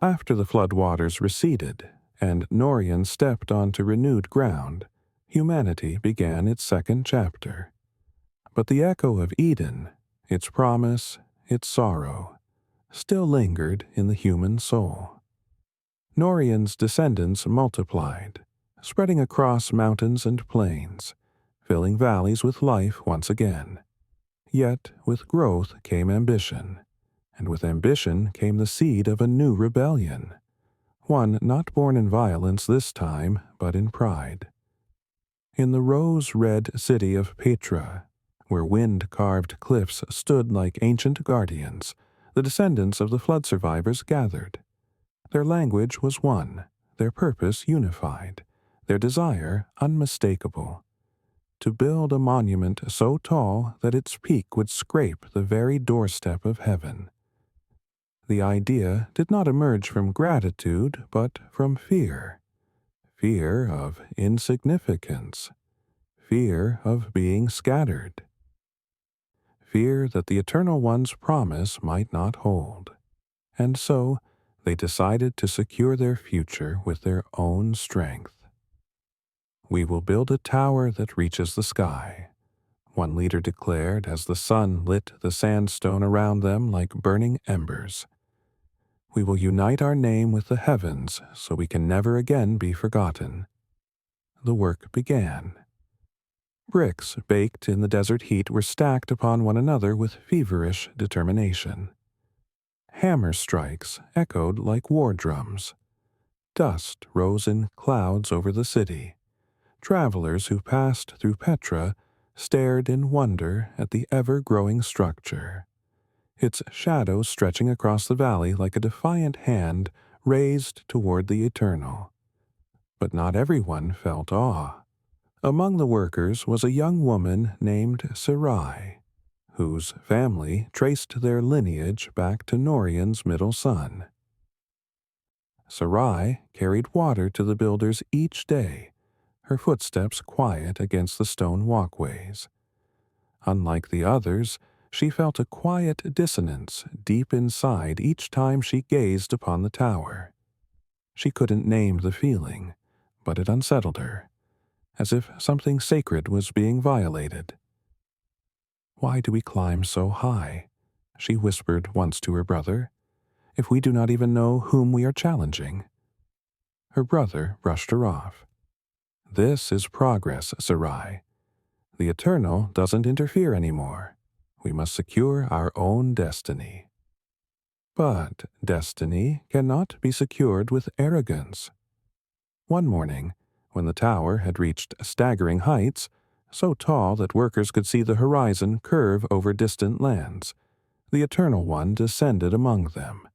After the flood waters receded, and Norian stepped onto renewed ground, humanity began its second chapter. But the echo of Eden, its promise, its sorrow, still lingered in the human soul. Norian's descendants multiplied, spreading across mountains and plains, filling valleys with life once again. Yet with growth came ambition, and with ambition came the seed of a new rebellion, one not born in violence this time, but in pride. In the rose-red city of Petra, where wind-carved cliffs stood like ancient guardians, the descendants of the flood survivors gathered. Their language was one, their purpose unified, their desire unmistakable: to build a monument so tall that its peak would scrape the very doorstep of heaven. The idea did not emerge from gratitude, but from fear. Fear of insignificance. Fear of being scattered. Fear that the Eternal One's promise might not hold. And so they decided to secure their future with their own strength. "We will build a tower that reaches the sky," one leader declared as the sun lit the sandstone around them like burning embers. "We will unite our name with the heavens so we can never again be forgotten." The work began. Bricks baked in the desert heat were stacked upon one another with feverish determination. Hammer strikes echoed like war drums. Dust rose in clouds over the city. Travelers who passed through Petra stared in wonder at the ever-growing structure, its shadow stretching across the valley like a defiant hand raised toward the eternal. But not everyone felt awe. Among the workers was a young woman named Sarai, whose family traced their lineage back to Norian's middle son. Sarai carried water to the builders each day, her footsteps quiet against the stone walkways. Unlike the others, she felt a quiet dissonance deep inside each time she gazed upon the tower. She couldn't name the feeling, but it unsettled her, as if something sacred was being violated. "Why do we climb so high?" she whispered once to her brother, "if we do not even know whom we are challenging?" Her brother brushed her off. "This is progress, Sarai. The Eternal doesn't interfere anymore. We must secure our own destiny." But destiny cannot be secured with arrogance. One morning, when the tower had reached staggering heights, so tall that workers could see the horizon curve over distant lands, the Eternal One descended among them.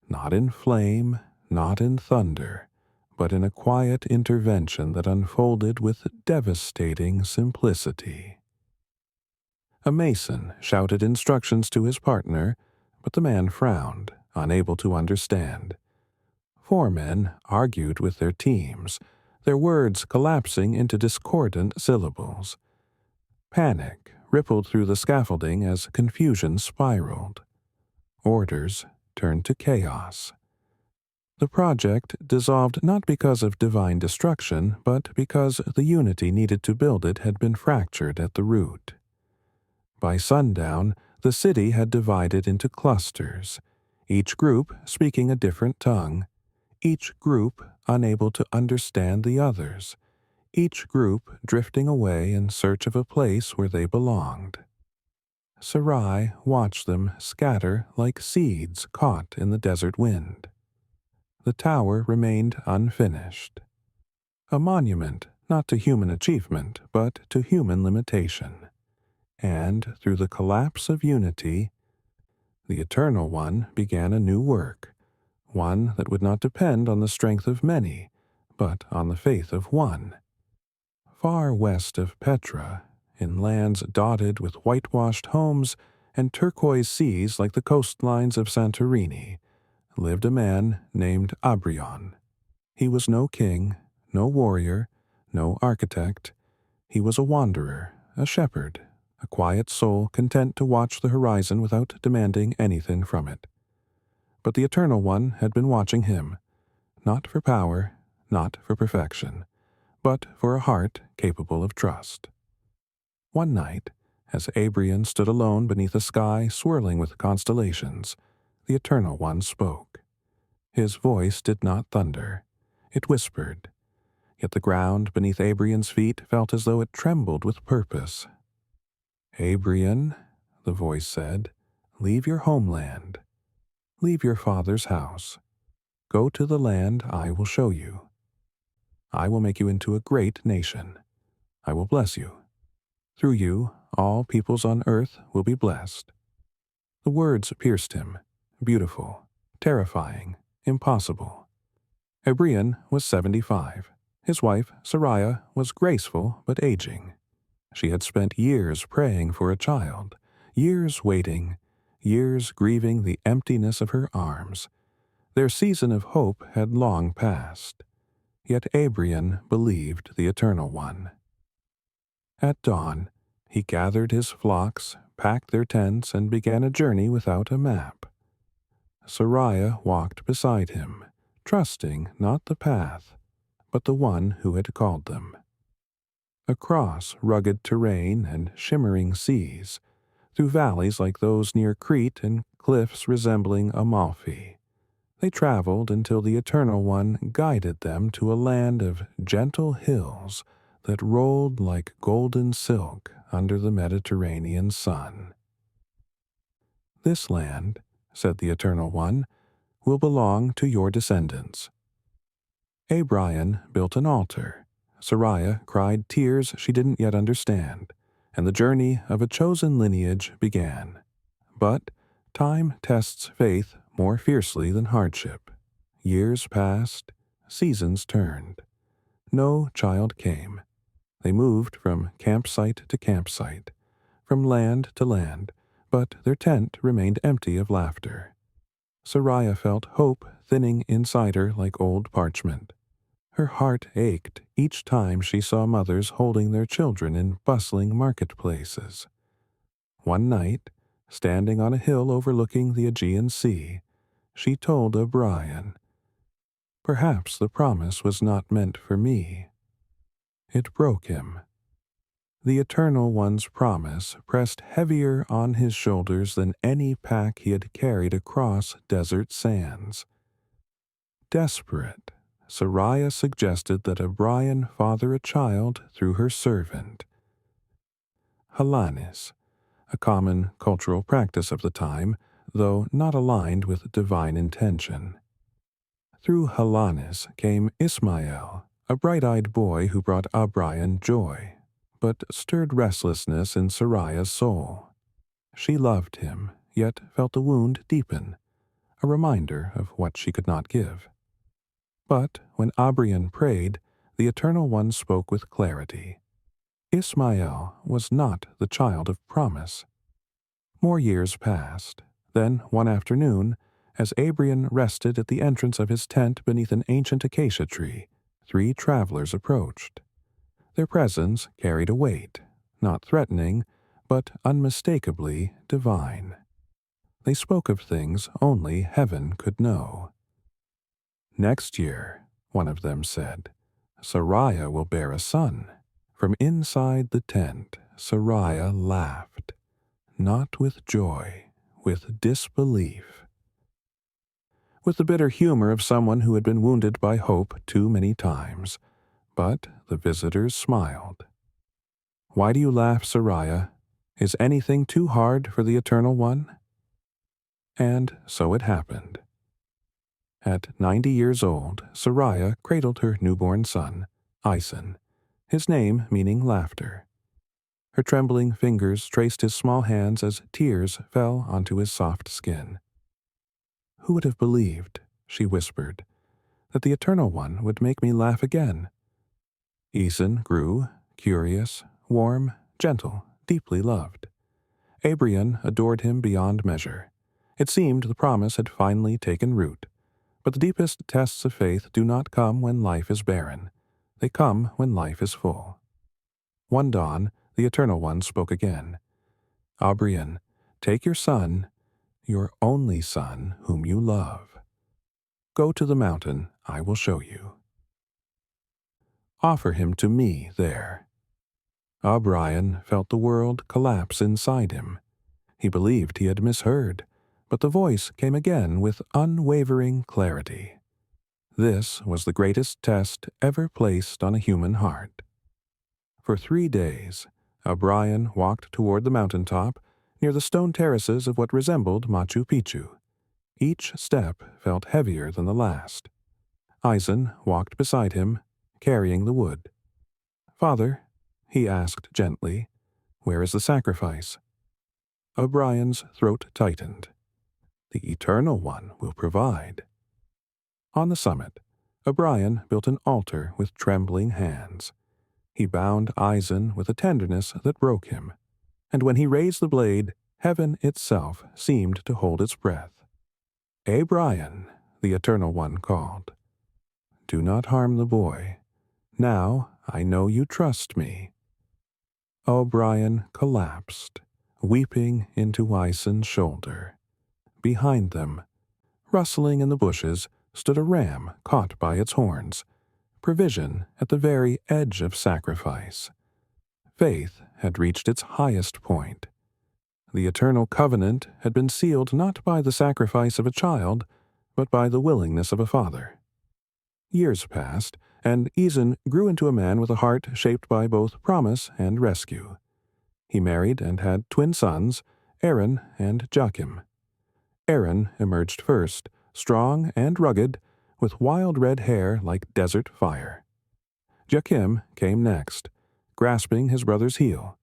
Not in flame, not in thunder, but in a quiet intervention that unfolded with devastating simplicity. A mason shouted instructions to his partner, but the man frowned, unable to understand. Foremen argued with their teams, their words collapsing into discordant syllables. Panic rippled through the scaffolding as confusion spiraled. Orders turned to chaos. The project dissolved not because of divine destruction, but because the unity needed to build it had been fractured at the root. By sundown, the city had divided into clusters, each group speaking a different tongue, each group unable to understand the others, each group drifting away in search of a place where they belonged. Sarai watched them scatter like seeds caught in the desert wind. The tower remained unfinished. A monument not to human achievement, but to human limitation. And through the collapse of unity, the Eternal One began a new work, one that would not depend on the strength of many, but on the faith of one. Far west of Petra, in lands dotted with whitewashed homes and turquoise seas like the coastlines of Santorini, lived a man named Abrion. He was no king, no warrior, no architect. He was a wanderer, a shepherd, a quiet soul content to watch the horizon without demanding anything from it. but the Eternal One had been watching him, not for power, not for perfection, but for a heart capable of trust. One night, as Abrion stood alone beneath a sky swirling with constellations, the Eternal One spoke. His voice did not thunder. It whispered, yet the ground beneath Abrion's feet felt as though it trembled with purpose. "Abrion," the voice said, "leave your homeland. Leave your father's house. Go to the land I will show you. I will make you into a great nation. I will bless you. Through you, all peoples on earth will be blessed." The words pierced him, beautiful, terrifying, impossible. Abrion was 75. His wife, Sariah, was graceful but aging. She had spent years praying for a child, years waiting, years grieving the emptiness of her arms. Their season of hope had long passed. Yet Abrion believed the Eternal One. At dawn, he gathered his flocks, packed their tents, and began a journey without a map. Sariah walked beside him, trusting not the path, but the one who had called them. Across rugged terrain and shimmering seas, through valleys like those near Crete and cliffs resembling Amalfi, they traveled until the Eternal One guided them to a land of gentle hills that rolled like golden silk under the Mediterranean sun. "This land," said the Eternal One, "will belong to your descendants." Abrion built an altar. Sariah cried tears she didn't yet understand, and the journey of a chosen lineage began. But time tests faith more fiercely than hardship. Years passed, seasons turned. No child came. They moved from campsite to campsite, from land to land, but their tent remained empty of laughter. Sariah felt hope thinning inside her like old parchment. Her heart ached each time she saw mothers holding their children in bustling marketplaces. One night, standing on a hill overlooking the Aegean Sea, she told Abrion, "Perhaps the promise was not meant for me." It broke him. The Eternal One's promise pressed heavier on his shoulders than any pack he had carried across desert sands. Desperate, Sariah suggested that Abrion father a child through her servant. Halanis, a common cultural practice of the time, though not aligned with divine intention. Through Halanis came Ismael, a bright-eyed boy who brought Abrion joy, but stirred restlessness in Sariah's soul. She loved him, yet felt the wound deepen, a reminder of what she could not give. But when Abrion prayed, the Eternal One spoke with clarity. Ismael was not the child of promise. More years passed. Then, one afternoon, as Abrion rested at the entrance of his tent beneath an ancient acacia tree, 3 travelers approached. Their presence carried a weight, not threatening, but unmistakably divine. They spoke of things only heaven could know. "Next year," one of them said, "Sariah will bear a son." From inside the tent, Sariah laughed, not with joy, with disbelief. With the bitter humor of someone who had been wounded by hope too many times. But the visitors smiled. "Why do you laugh, Sariah? Is anything too hard for the Eternal One?" And so it happened. At 90 years old, Sariah cradled her newborn son, Ison, his name meaning laughter. Her trembling fingers traced his small hands as tears fell onto his soft skin. "Who would have believed," she whispered, "that the Eternal One would make me laugh again?" Ison grew, curious, warm, gentle, deeply loved. Abrion adored him beyond measure. It seemed the promise had finally taken root. But the deepest tests of faith do not come when life is barren. They come when life is full. One dawn, the Eternal One spoke again. "Abrion, take your son, your only son whom you love. Go to the mountain I will show you. Offer him to me there. O'Brien felt the world collapse inside him. He believed he had misheard, but the voice came again with unwavering clarity. This was the greatest test ever placed on a human heart. For 3 days, O'Brien walked toward the mountaintop near the stone terraces of what resembled Machu Picchu. Each step felt heavier than the last. Eisen walked beside him, carrying the wood. "Father," he asked gently, "where is the sacrifice?" O'Brien's throat tightened. "The Eternal One will provide." On the summit, O'Brien built an altar with trembling hands. He bound Eisen with a tenderness that broke him, and when he raised the blade, heaven itself seemed to hold its breath. "O'Brien," the Eternal One called. "Do not harm the boy. Now I know you trust me." O'Brien collapsed, weeping into Eisen's shoulder. Behind them, rustling in the bushes, stood a ram caught by its horns, provision at the very edge of sacrifice. Faith had reached its highest point. The eternal covenant had been sealed not by the sacrifice of a child, but by the willingness of a father. Years passed, and Eisen grew into a man with a heart shaped by both promise and rescue. He married and had twin sons, Aaron and Joachim. Aaron emerged first, strong and rugged, with wild red hair like desert fire. Joachim came next, grasping his brother's heel,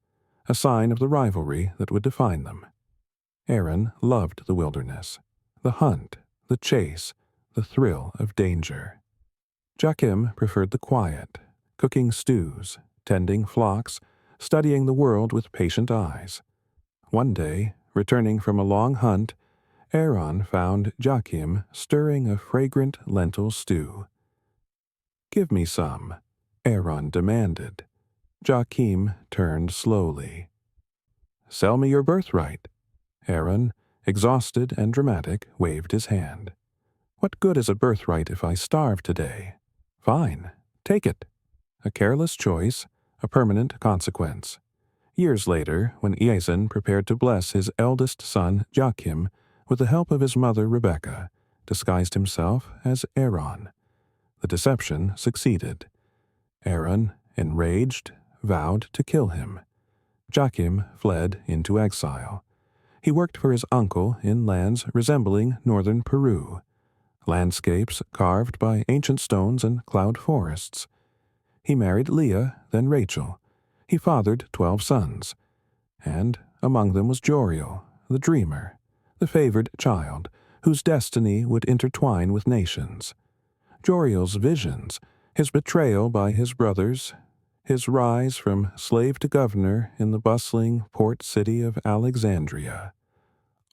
a sign of the rivalry that would define them. Aaron loved the wilderness, the hunt, the chase, the thrill of danger. Joachim preferred the quiet, cooking stews, tending flocks, studying the world with patient eyes. One day, returning from a long hunt, Aaron found Joachim stirring a fragrant lentil stew. "Give me some," Aaron demanded. Joachim turned slowly. "Sell me your birthright." Aaron, exhausted and dramatic, waved his hand. "What good is a birthright if I starve today?" "Fine, take it." A careless choice, a permanent consequence. Years later, when Eisen prepared to bless his eldest son, Joachim, with the help of his mother, Rebecca, disguised himself as Aaron. The deception succeeded. Aaron, enraged, vowed to kill him. Joachim fled into exile. He worked for his uncle in lands resembling northern Peru, landscapes carved by ancient stones and cloud forests. He married Leah, then Rachel. He fathered 12 sons, and among them was Joriel, the dreamer, the favored child, whose destiny would intertwine with nations. Joriel's visions, his betrayal by his brothers, his rise from slave to governor in the bustling port city of Alexandria,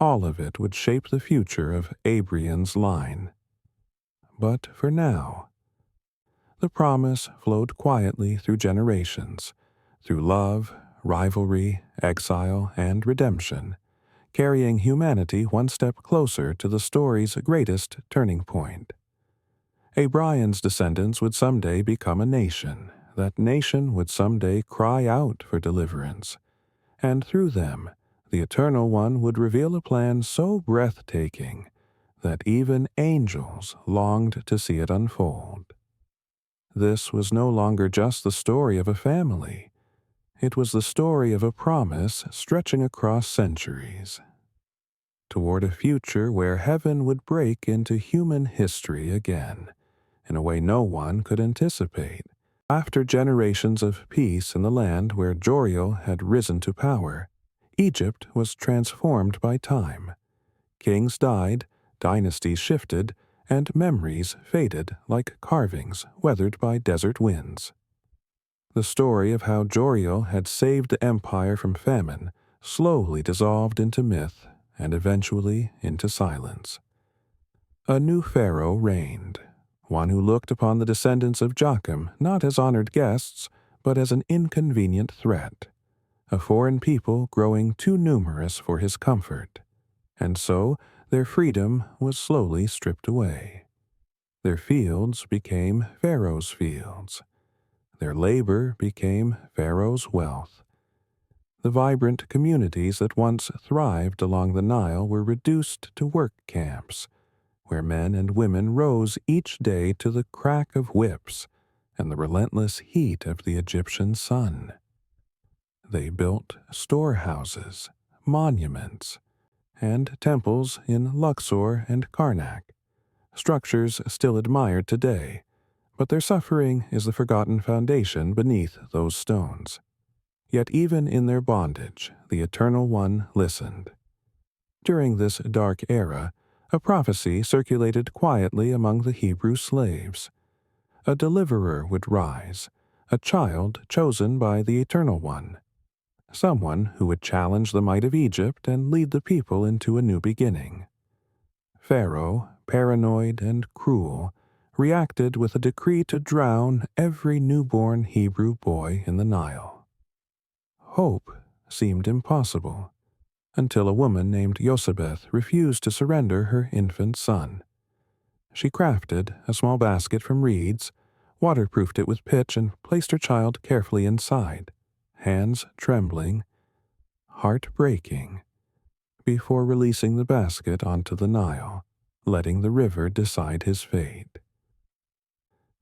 all of it would shape the future of Abrian's line. But for now, the promise flowed quietly through generations, through love, rivalry, exile, and redemption, carrying humanity one step closer to the story's greatest turning point. O'Brien's descendants would someday become a nation. That nation would someday cry out for deliverance, and through them, the Eternal One would reveal a plan so breathtaking that even angels longed to see it unfold. This was no longer just the story of a family. It was the story of a promise stretching across centuries, toward a future where heaven would break into human history again, in a way no one could anticipate. After generations of peace in the land where Joriel had risen to power, Egypt was transformed by time. Kings died, dynasties shifted, and memories faded like carvings weathered by desert winds. The story of how Joriel had saved the empire from famine slowly dissolved into myth and eventually into silence. A new pharaoh reigned, one who looked upon the descendants of Joachim not as honored guests, but as an inconvenient threat, a foreign people growing too numerous for his comfort. and so their freedom was slowly stripped away. Their fields became Pharaoh's fields. Their labor became Pharaoh's wealth. The vibrant communities that once thrived along the Nile were reduced to work camps, where men and women rose each day to the crack of whips and the relentless heat of the Egyptian sun. They built storehouses, monuments, and temples in Luxor and Karnak, structures still admired today, but their suffering is the forgotten foundation beneath those stones. Yet even in their bondage, the Eternal One listened. During this dark era, a prophecy circulated quietly among the Hebrew slaves. A deliverer would rise, a child chosen by the Eternal One, someone who would challenge the might of Egypt and lead the people into a new beginning. Pharaoh, paranoid and cruel, reacted with a decree to drown every newborn Hebrew boy in the Nile. Hope seemed impossible, until a woman named Jochebed refused to surrender her infant son. She crafted a small basket from reeds, waterproofed it with pitch, and placed her child carefully inside, hands trembling, heart breaking, before releasing the basket onto the Nile, letting the river decide his fate.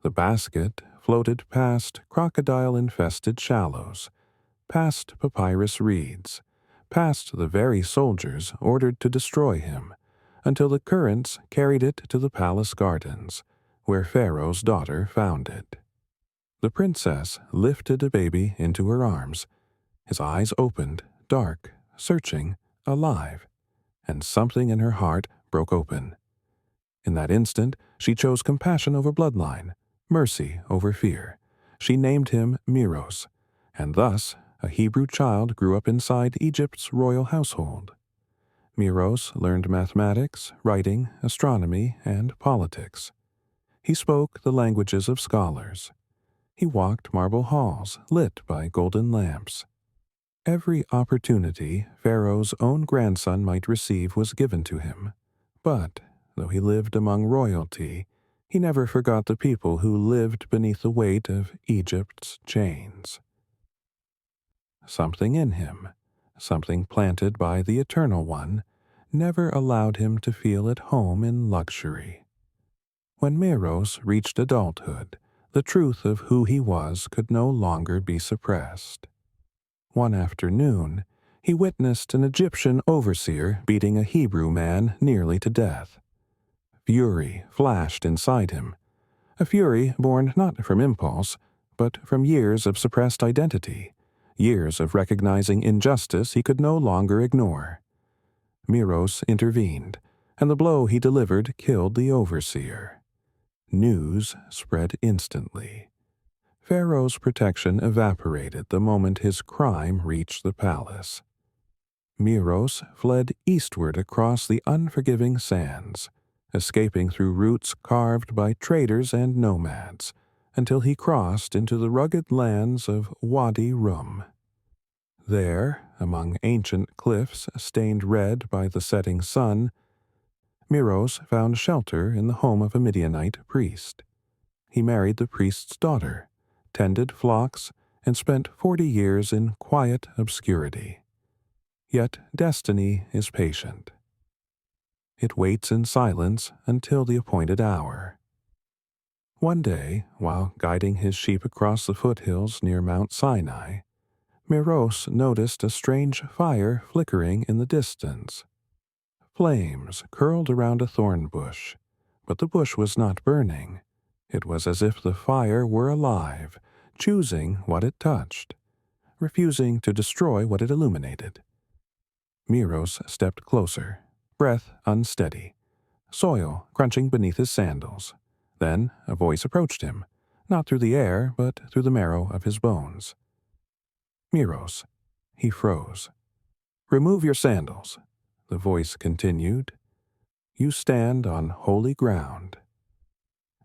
The basket floated past crocodile-infested shallows, past papyrus reeds, past the very soldiers ordered to destroy him, until the currents carried it to the palace gardens, where Pharaoh's daughter found it. The princess lifted a baby into her arms. His eyes opened, dark, searching, alive, and something in her heart broke open. In that instant, she chose compassion over bloodline, mercy over fear. She named him Meros, and thus a Hebrew child grew up inside Egypt's royal household. Meros learned mathematics, writing, astronomy, and politics. He spoke the languages of scholars. He walked marble halls lit by golden lamps. Every opportunity Pharaoh's own grandson might receive was given to him, but, though he lived among royalty, he never forgot the people who lived beneath the weight of Egypt's chains. Something in him, something planted by the Eternal One, never allowed him to feel at home in luxury. When Meros reached adulthood, the truth of who he was could no longer be suppressed. One afternoon, he witnessed an Egyptian overseer beating a Hebrew man nearly to death. Fury flashed inside him, a fury born not from impulse, but from years of suppressed identity, years of recognizing injustice he could no longer ignore. Meros intervened, and the blow he delivered killed the overseer. News spread instantly. Pharaoh's protection evaporated the moment his crime reached the palace. Meros fled eastward across the unforgiving sands, escaping through routes carved by traders and nomads, until he crossed into the rugged lands of Wadi Rum. There, among ancient cliffs stained red by the setting sun, Meros found shelter in the home of a Midianite priest. He married the priest's daughter, tended flocks, and spent 40 years in quiet obscurity. Yet destiny is patient. It waits in silence until the appointed hour. One day, while guiding his sheep across the foothills near Mount Sinai, Meros noticed a strange fire flickering in the distance. Flames curled around a thorn bush, but the bush was not burning. It was as if the fire were alive, choosing what it touched, refusing to destroy what it illuminated. Meros stepped closer, breath unsteady, soil crunching beneath his sandals. Then a voice approached him, not through the air, but through the marrow of his bones. Meros. He froze. "Remove your sandals," the voice continued. "You stand on holy ground."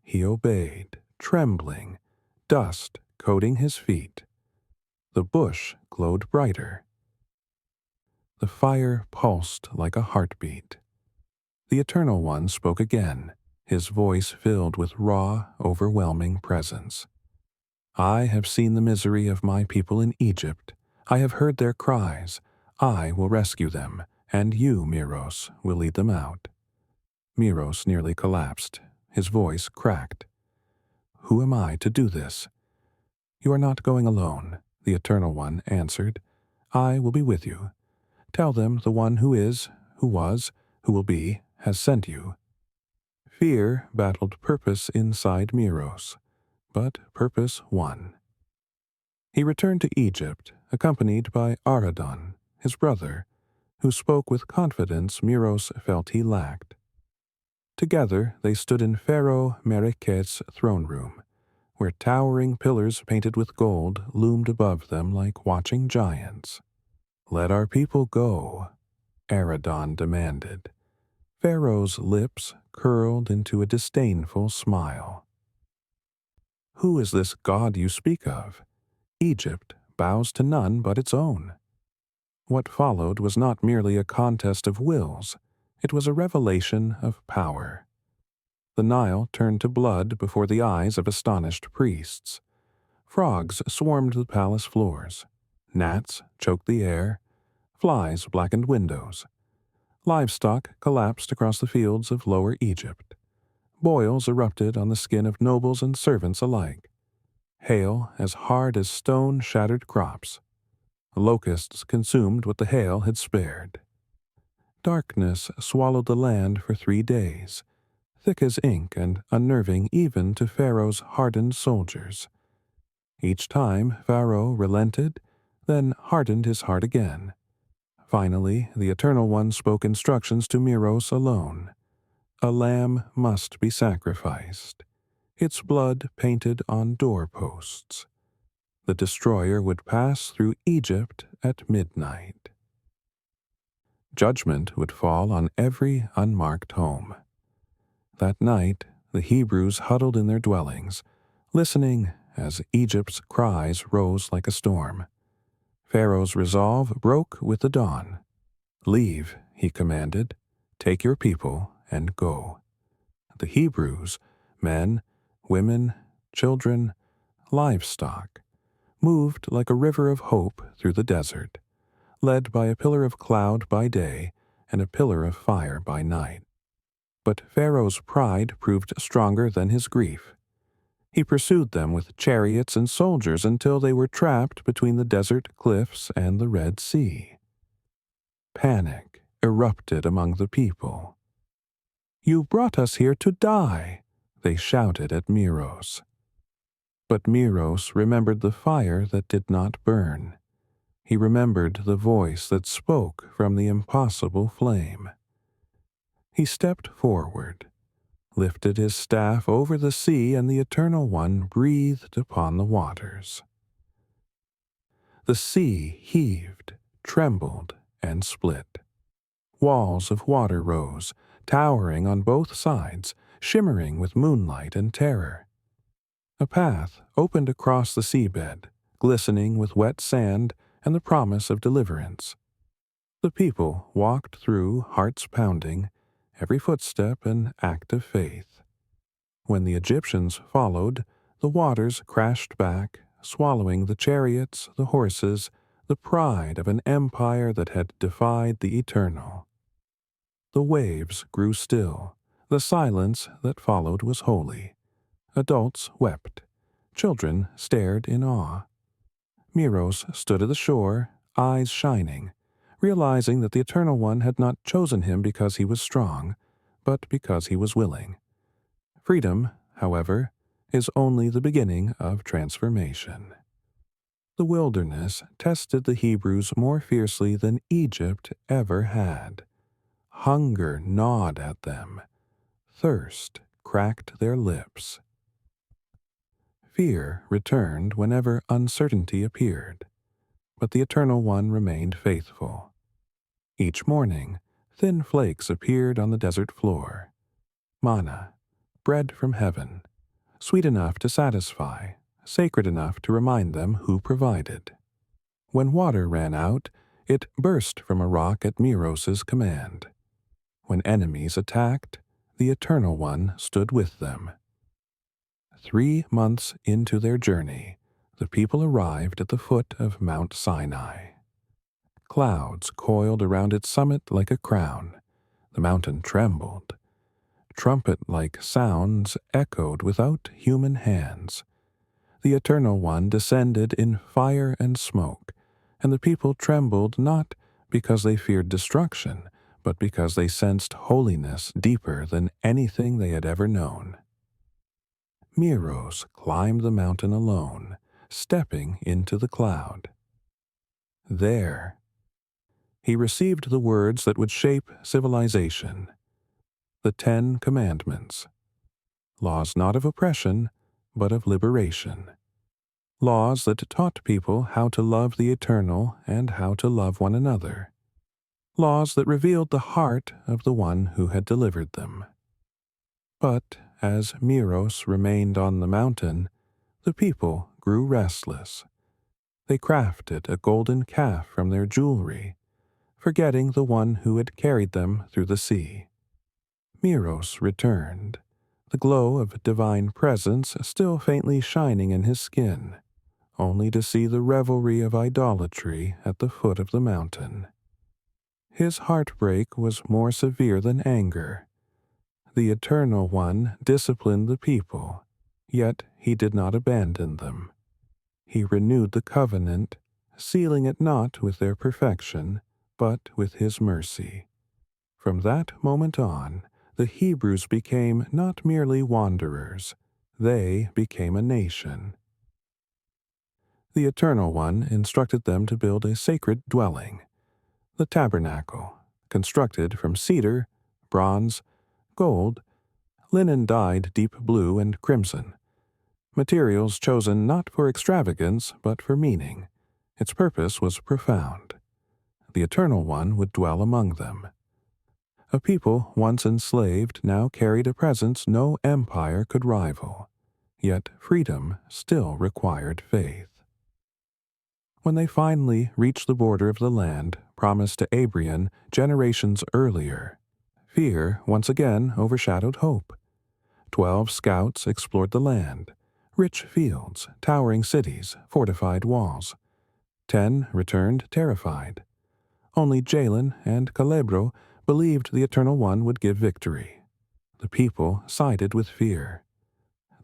He obeyed, trembling, dust coating his feet. The bush glowed brighter. The fire pulsed like a heartbeat. The Eternal One spoke again, his voice filled with raw, overwhelming presence. I have seen the misery of my people in Egypt. I have heard their cries. I will rescue them, and you, Miros, will lead them out. Miros nearly collapsed. His voice cracked. Who am I to do this? You are not going alone, the Eternal One answered. I will be with you. Tell them the one who is, who was, who will be, has sent you. Fear battled purpose inside Miros, but purpose won. He returned to Egypt, accompanied by Aradon, his brother, who spoke with confidence Miros felt he lacked. Together they stood in Pharaoh Mereket's throne room, where towering pillars painted with gold loomed above them like watching giants. Let our people go, Aradon demanded. Pharaoh's lips curled into a disdainful smile. Who is this god you speak of? Egypt bows to none but its own. What followed was not merely a contest of wills, it was a revelation of power. The Nile turned to blood before the eyes of astonished priests. Frogs swarmed the palace floors. Gnats choked the air. Flies blackened windows. Livestock collapsed across the fields of Lower Egypt. Boils erupted on the skin of nobles and servants alike. Hail as hard as stone shattered crops. Locusts consumed what the hail had spared. Darkness swallowed the land for 3 days, thick as ink and unnerving even to Pharaoh's hardened soldiers. Each time Pharaoh relented, then hardened his heart again. Finally, the Eternal One spoke instructions to Miros alone. A lamb must be sacrificed, its blood painted on doorposts. The destroyer would pass through Egypt at midnight. Judgment would fall on every unmarked home. That night, the Hebrews huddled in their dwellings, listening as Egypt's cries rose like a storm. Pharaoh's resolve broke with the dawn. Leave, he commanded. Take your people and go. The Hebrews, men, women, children, livestock, moved like a river of hope through the desert, led by a pillar of cloud by day and a pillar of fire by night. But Pharaoh's pride proved stronger than his grief. He pursued them with chariots and soldiers until they were trapped between the desert cliffs and the Red Sea. Panic erupted among the people. You brought us here to die, they shouted at Miros. But Miros remembered the fire that did not burn. He remembered the voice that spoke from the impossible flame. He stepped forward, lifted his staff over the sea, and the Eternal One breathed upon the waters. The sea heaved, trembled, and split. Walls of water rose, towering on both sides, shimmering with moonlight and terror. A path opened across the seabed, glistening with wet sand and the promise of deliverance. The people walked through, hearts pounding, every footstep an act of faith. When the Egyptians followed, the waters crashed back, swallowing the chariots, the horses, the pride of an empire that had defied the eternal. The waves grew still. The silence that followed was holy. Adults wept. Children stared in awe. Miros stood at the shore, eyes shining, realizing that the Eternal One had not chosen him because he was strong, but because he was willing. Freedom, however, is only the beginning of transformation. The wilderness tested the Hebrews more fiercely than Egypt ever had. Hunger gnawed at them. Thirst cracked their lips. Fear returned whenever uncertainty appeared, but the Eternal One remained faithful. Each morning, thin flakes appeared on the desert floor. Manna, bread from heaven, sweet enough to satisfy, sacred enough to remind them who provided. When water ran out, It burst from a rock at Miros's command. When enemies attacked, the Eternal One stood with them. 3 months into their journey, the people arrived at the foot of Mount Sinai. Clouds coiled around its summit like a crown. The mountain trembled. Trumpet-like sounds echoed without human hands. The Eternal One descended in fire and smoke, and the people trembled not because they feared destruction, but because they sensed holiness deeper than anything they had ever known. Miros climbed the mountain alone, stepping into the cloud. There, he received the words that would shape civilization, the 10 Commandments, laws not of oppression, but of liberation, laws that taught people how to love the Eternal and how to love one another, laws that revealed the heart of the one who had delivered them. But as Miros remained on the mountain, the people grew restless. They crafted a golden calf from their jewelry, forgetting the one who had carried them through the sea. Miros returned, the glow of divine presence still faintly shining in his skin, only to see the revelry of idolatry at the foot of the mountain. His heartbreak was more severe than anger. The Eternal One disciplined the people, yet he did not abandon them. He renewed the covenant, sealing it not with their perfection, but with his mercy. From that moment on, the Hebrews became not merely wanderers, they became a nation. The Eternal One instructed them to build a sacred dwelling, the tabernacle, constructed from cedar, bronze, gold, linen dyed deep blue and crimson, materials chosen not for extravagance but for meaning. Its purpose was profound. The Eternal One would dwell among them. A people once enslaved now carried a presence no empire could rival, yet freedom still required faith. When they finally reached the border of the land promised to Abraham generations earlier, fear once again overshadowed hope. 12 scouts explored the land, rich fields, towering cities, fortified walls. 10 returned terrified. Only Jalen and Calebro believed the Eternal One would give victory. The people sided with fear.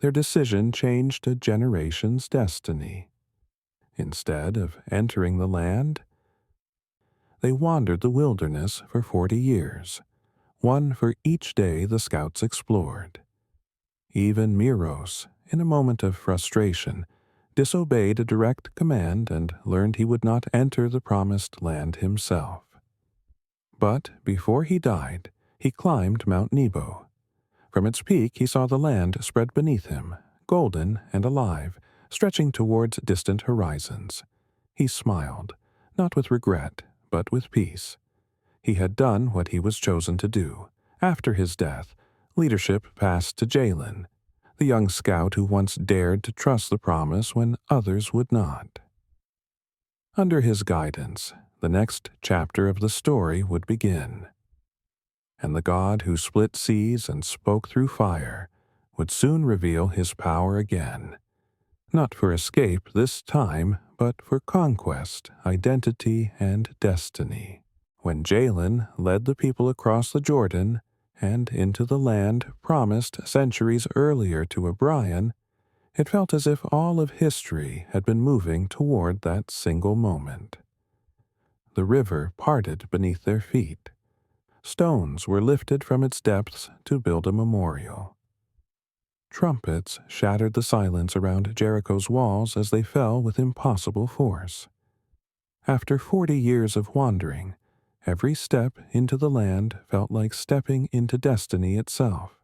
Their decision changed a generation's destiny. Instead of entering the land, they wandered the wilderness for 40 years, one for each day the scouts explored. Even Miros, in a moment of frustration, disobeyed a direct command and learned he would not enter the promised land himself. But before he died, he climbed Mount Nebo. From its peak he saw the land spread beneath him, golden and alive, stretching towards distant horizons. He smiled, not with regret, but with peace. He had done what he was chosen to do. After his death, leadership passed to Jalen, the young scout who once dared to trust the promise when others would not. Under his guidance, the next chapter of the story would begin. And the God who split seas and spoke through fire would soon reveal his power again, not for escape this time, but for conquest, identity, and destiny. When Jalen led the people across the Jordan and into the land promised centuries earlier to Abraham, it felt as if all of history had been moving toward that single moment. The river parted beneath their feet. Stones were lifted from its depths to build a memorial. Trumpets shattered the silence around Jericho's walls as they fell with impossible force. After 40 years of wandering, every step into the land felt like stepping into destiny itself.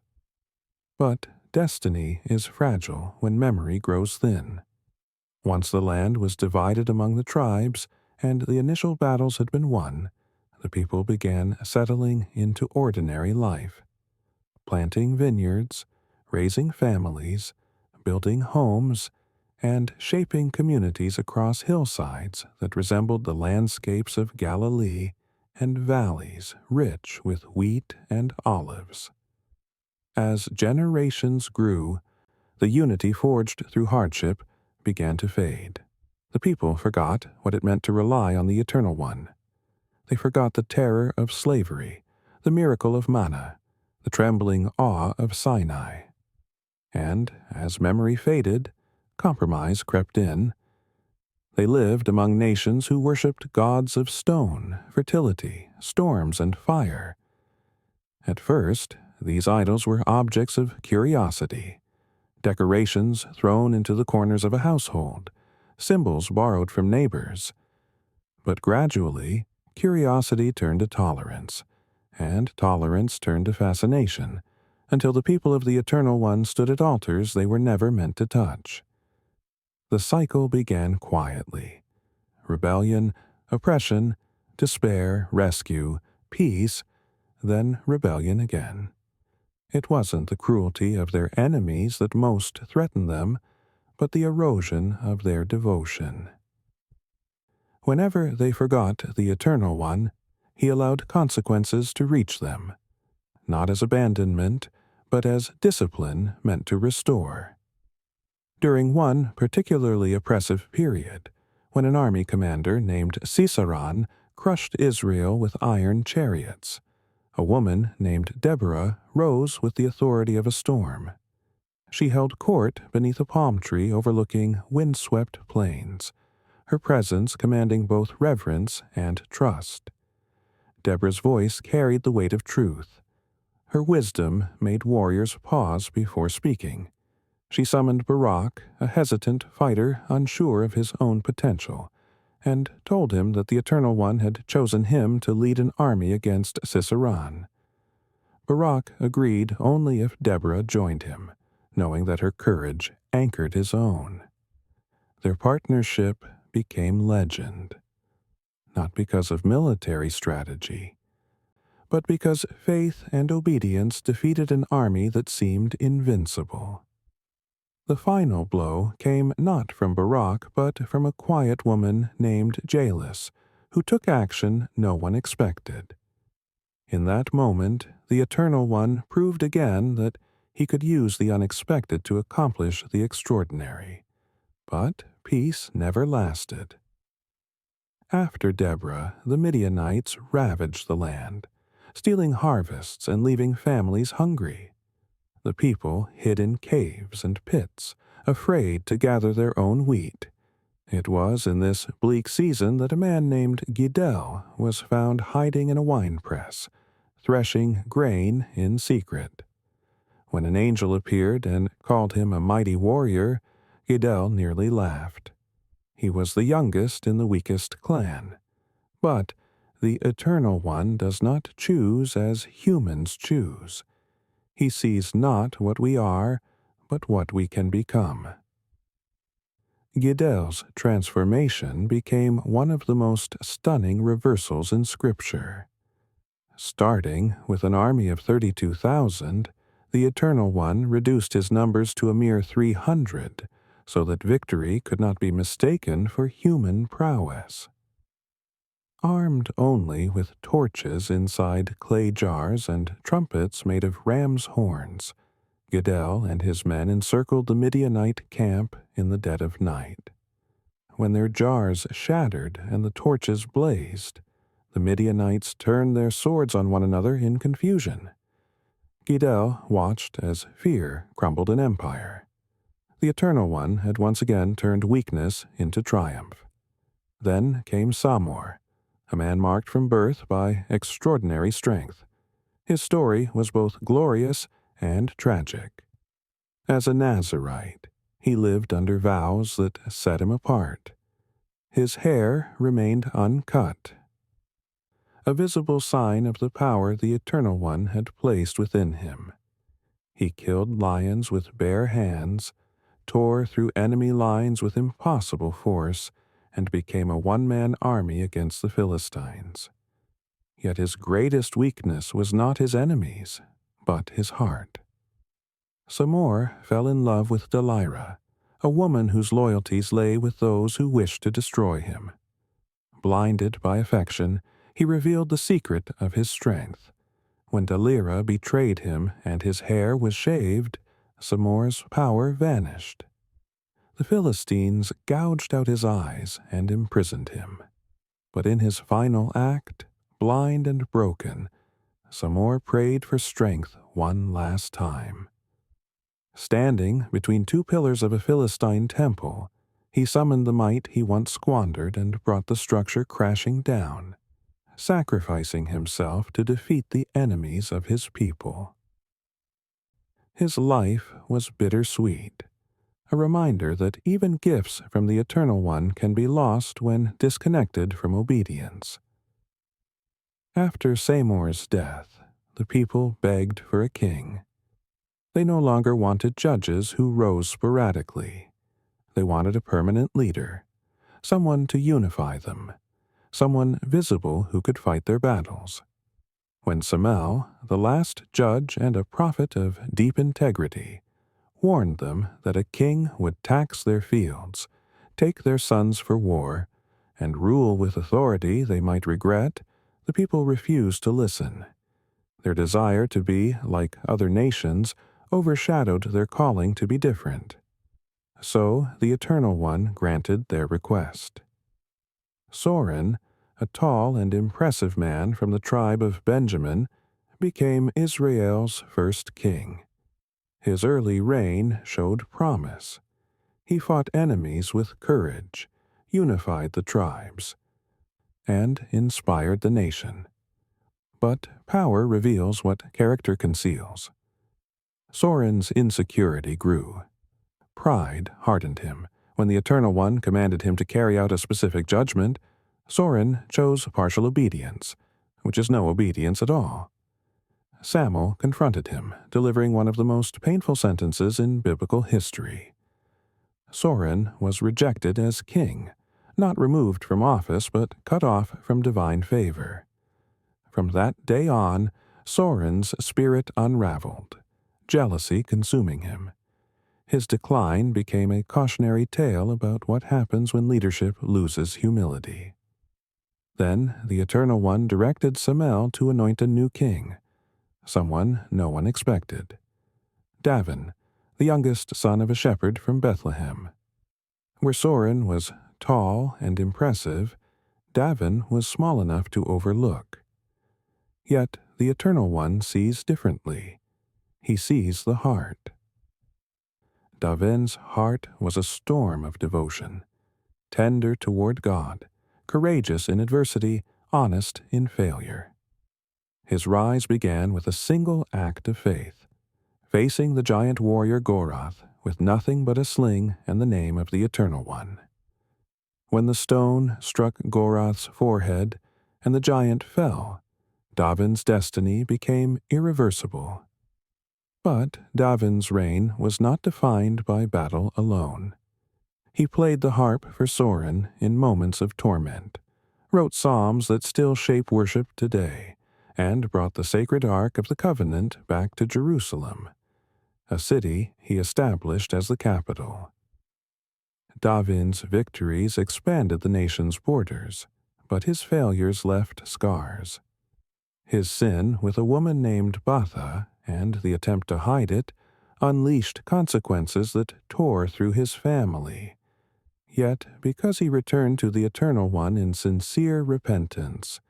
But destiny is fragile when memory grows thin. Once the land was divided among the tribes and the initial battles had been won, the people began settling into ordinary life, planting vineyards, raising families, building homes, and shaping communities across hillsides that resembled the landscapes of Galilee and valleys rich with wheat and olives. As generations grew, the unity forged through hardship began to fade. The people forgot what it meant to rely on the Eternal One. They forgot the terror of slavery, the miracle of manna, the trembling awe of Sinai. And as memory faded, compromise crept in. They lived among nations who worshipped gods of stone, fertility, storms, and fire. At first, these idols were objects of curiosity, decorations thrown into the corners of a household, symbols borrowed from neighbors. But gradually, curiosity turned to tolerance, and tolerance turned to fascination, until the people of the Eternal One stood at altars they were never meant to touch. The cycle began quietly. Rebellion, oppression, despair, rescue, peace, then rebellion again. It wasn't the cruelty of their enemies that most threatened them, but the erosion of their devotion. Whenever they forgot the Eternal One, he allowed consequences to reach them, not as abandonment, but as discipline meant to restore. During one particularly oppressive period, when an army commander named Sisera crushed Israel with iron chariots, a woman named Deborah rose with the authority of a storm. She held court beneath a palm tree overlooking windswept plains, her presence commanding both reverence and trust. Deborah's voice carried the weight of truth. Her wisdom made warriors pause before speaking. She summoned Barak, a hesitant fighter unsure of his own potential, and told him that the Eternal One had chosen him to lead an army against Sisera. Barak agreed only if Deborah joined him, knowing that her courage anchored his own. Their partnership became legend, not because of military strategy, but because faith and obedience defeated an army that seemed invincible. The final blow came not from Barak, but from a quiet woman named Jaelus, who took action no one expected. In that moment, the Eternal One proved again that he could use the unexpected to accomplish the extraordinary. But peace never lasted. After Deborah, the Midianites ravaged the land, stealing harvests and leaving families hungry. The people hid in caves and pits, afraid to gather their own wheat. It was in this bleak season that a man named Gidel was found hiding in a winepress, threshing grain in secret. When an angel appeared and called him a mighty warrior, Gidel nearly laughed. He was the youngest in the weakest clan. But the Eternal One does not choose as humans choose. He sees not what we are, but what we can become. Gidel's transformation became one of the most stunning reversals in Scripture. Starting with an army of 32,000, the Eternal One reduced his numbers to a mere 300, so that victory could not be mistaken for human prowess. Armed only with torches inside clay jars and trumpets made of ram's horns, Gidel and his men encircled the Midianite camp in the dead of night. When their jars shattered and the torches blazed, the Midianites turned their swords on one another in confusion. Gidel watched as fear crumbled an empire. The Eternal One had once again turned weakness into triumph. Then came Samor, a man marked from birth by extraordinary strength. His story was both glorious and tragic. As a Nazirite, he lived under vows that set him apart. His hair remained uncut, a visible sign of the power the Eternal One had placed within him. He killed lions with bare hands, tore through enemy lines with impossible force, and became a one-man army against the Philistines. Yet his greatest weakness was not his enemies, but his heart. Samor fell in love with Delira, a woman whose loyalties lay with those who wished to destroy him. Blinded by affection, he revealed the secret of his strength. When Delira betrayed him and his hair was shaved, Samor's power vanished. The Philistines gouged out his eyes and imprisoned him. But in his final act, blind and broken, Samor prayed for strength one last time. Standing between two pillars of a Philistine temple, he summoned the might he once squandered and brought the structure crashing down, sacrificing himself to defeat the enemies of his people. His life was bittersweet, a reminder that even gifts from the Eternal One can be lost when disconnected from obedience. After Samor's death, the people begged for a king. They no longer wanted judges who rose sporadically. They wanted a permanent leader, someone to unify them, someone visible who could fight their battles. When Samel, the last judge and a prophet of deep integrity, warned them that a king would tax their fields, take their sons for war, and rule with authority they might regret, the people refused to listen. Their desire to be like other nations overshadowed their calling to be different. So the Eternal One granted their request. Soren, a tall and impressive man from the tribe of Benjamin, became Israel's first king. His early reign showed promise. He fought enemies with courage, unified the tribes, and inspired the nation. But power reveals what character conceals. Soren's insecurity grew. Pride hardened him. When the Eternal One commanded him to carry out a specific judgment, Soren chose partial obedience, which is no obedience at all. Samuel confronted him, delivering one of the most painful sentences in biblical history. Soren was rejected as king, not removed from office, but cut off from divine favor. From that day on, Soren's spirit unraveled, jealousy consuming him. His decline became a cautionary tale about what happens when leadership loses humility. Then the Eternal One directed Samel to anoint a new king, someone no one expected. Davin, the youngest son of a shepherd from Bethlehem. Where Soren was tall and impressive, Davin was small enough to overlook. Yet the Eternal One sees differently. He sees the heart. Davin's heart was a storm of devotion, tender toward God, courageous in adversity, honest in failure. His rise began with a single act of faith, facing the giant warrior Goroth with nothing but a sling and the name of the Eternal One. When the stone struck Goroth's forehead and the giant fell, Davin's destiny became irreversible. But Davin's reign was not defined by battle alone. He played the harp for Soren in moments of torment, wrote psalms that still shape worship today, and brought the sacred Ark of the Covenant back to Jerusalem, a city he established as the capital. Davin's victories expanded the nation's borders, but his failures left scars. His sin with a woman named Batha and the attempt to hide it unleashed consequences that tore through his family. Yet, because he returned to the Eternal One in sincere repentance,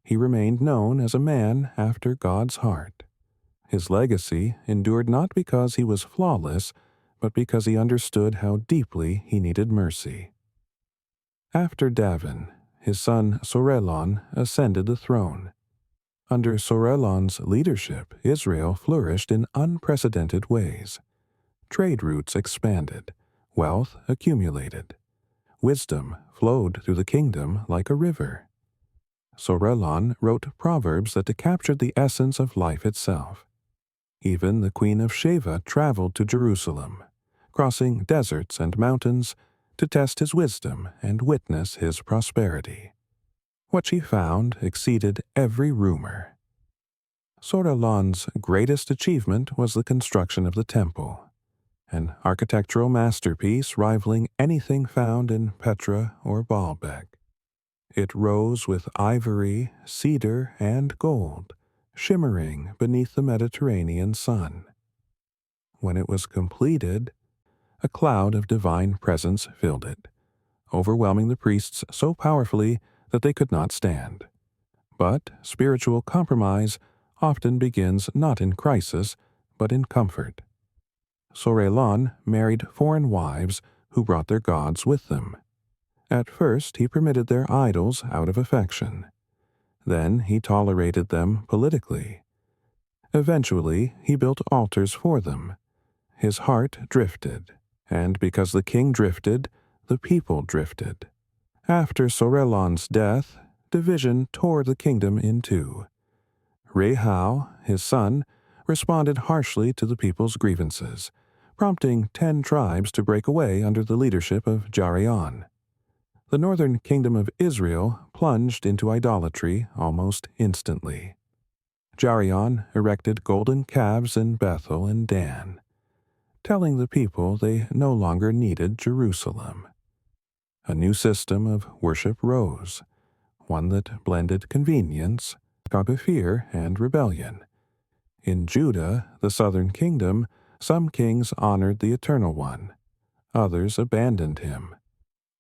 he remained known as a man after God's heart. His legacy endured not because he was flawless, but because he understood how deeply he needed mercy. After Davin, his son Sorelon ascended the throne. Under Sorelon's leadership, Israel flourished in unprecedented ways. Trade routes expanded, wealth accumulated. Wisdom flowed through the kingdom like a river. Sorelon wrote proverbs that captured the essence of life itself. Even the Queen of Sheba traveled to Jerusalem, crossing deserts and mountains to test his wisdom and witness his prosperity. What she found exceeded every rumor. Sorelon's greatest achievement was the construction of the temple, an architectural masterpiece rivaling anything found in Petra or Baalbek. It rose with ivory, cedar, and gold, shimmering beneath the Mediterranean sun. When it was completed, a cloud of divine presence filled it, overwhelming the priests so powerfully that they could not stand. But spiritual compromise often begins not in crisis, but in comfort. Sorelon married foreign wives who brought their gods with them. At first he permitted their idols out of affection. Then he tolerated them politically. Eventually he built altars for them. His heart drifted, and because the king drifted, the people drifted. After Sorelon's death, division tore the kingdom in two. Rehau, his son, responded harshly to the people's grievances, prompting 10 tribes to break away under the leadership of Jarion. The northern kingdom of Israel plunged into idolatry almost instantly. Jarion erected golden calves in Bethel and Dan, telling the people they no longer needed Jerusalem. A new system of worship rose, one that blended convenience, fear, and rebellion. In Judah, the southern kingdom, some kings honored the Eternal One, others abandoned him.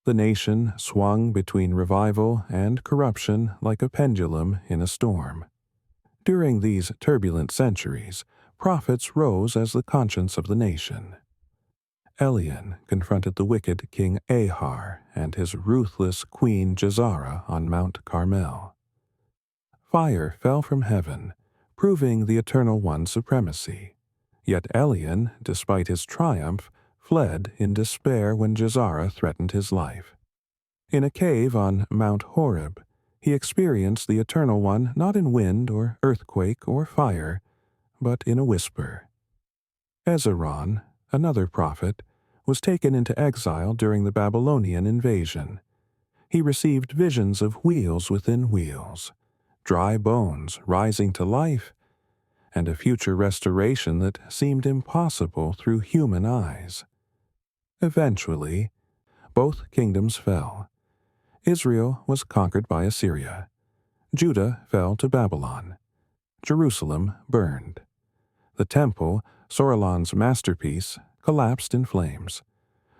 The nation swung between revival and corruption like a pendulum in a storm. During these turbulent centuries, prophets rose as the conscience of the nation. Elian confronted the wicked King Ahar and his ruthless queen Jezara on Mount Carmel. Fire fell from heaven, proving the Eternal One's supremacy. Yet Elian, despite his triumph, fled in despair when Jezara threatened his life. In a cave on Mount Horeb, he experienced the Eternal One not in wind or earthquake or fire, but in a whisper. Ezron, another prophet, was taken into exile during the Babylonian invasion. He received visions of wheels within wheels, dry bones rising to life, and a future restoration that seemed impossible through human eyes. Eventually, both kingdoms fell. Israel was conquered by Assyria. Judah fell to Babylon. Jerusalem burned. The temple, Sorelon's masterpiece, collapsed in flames.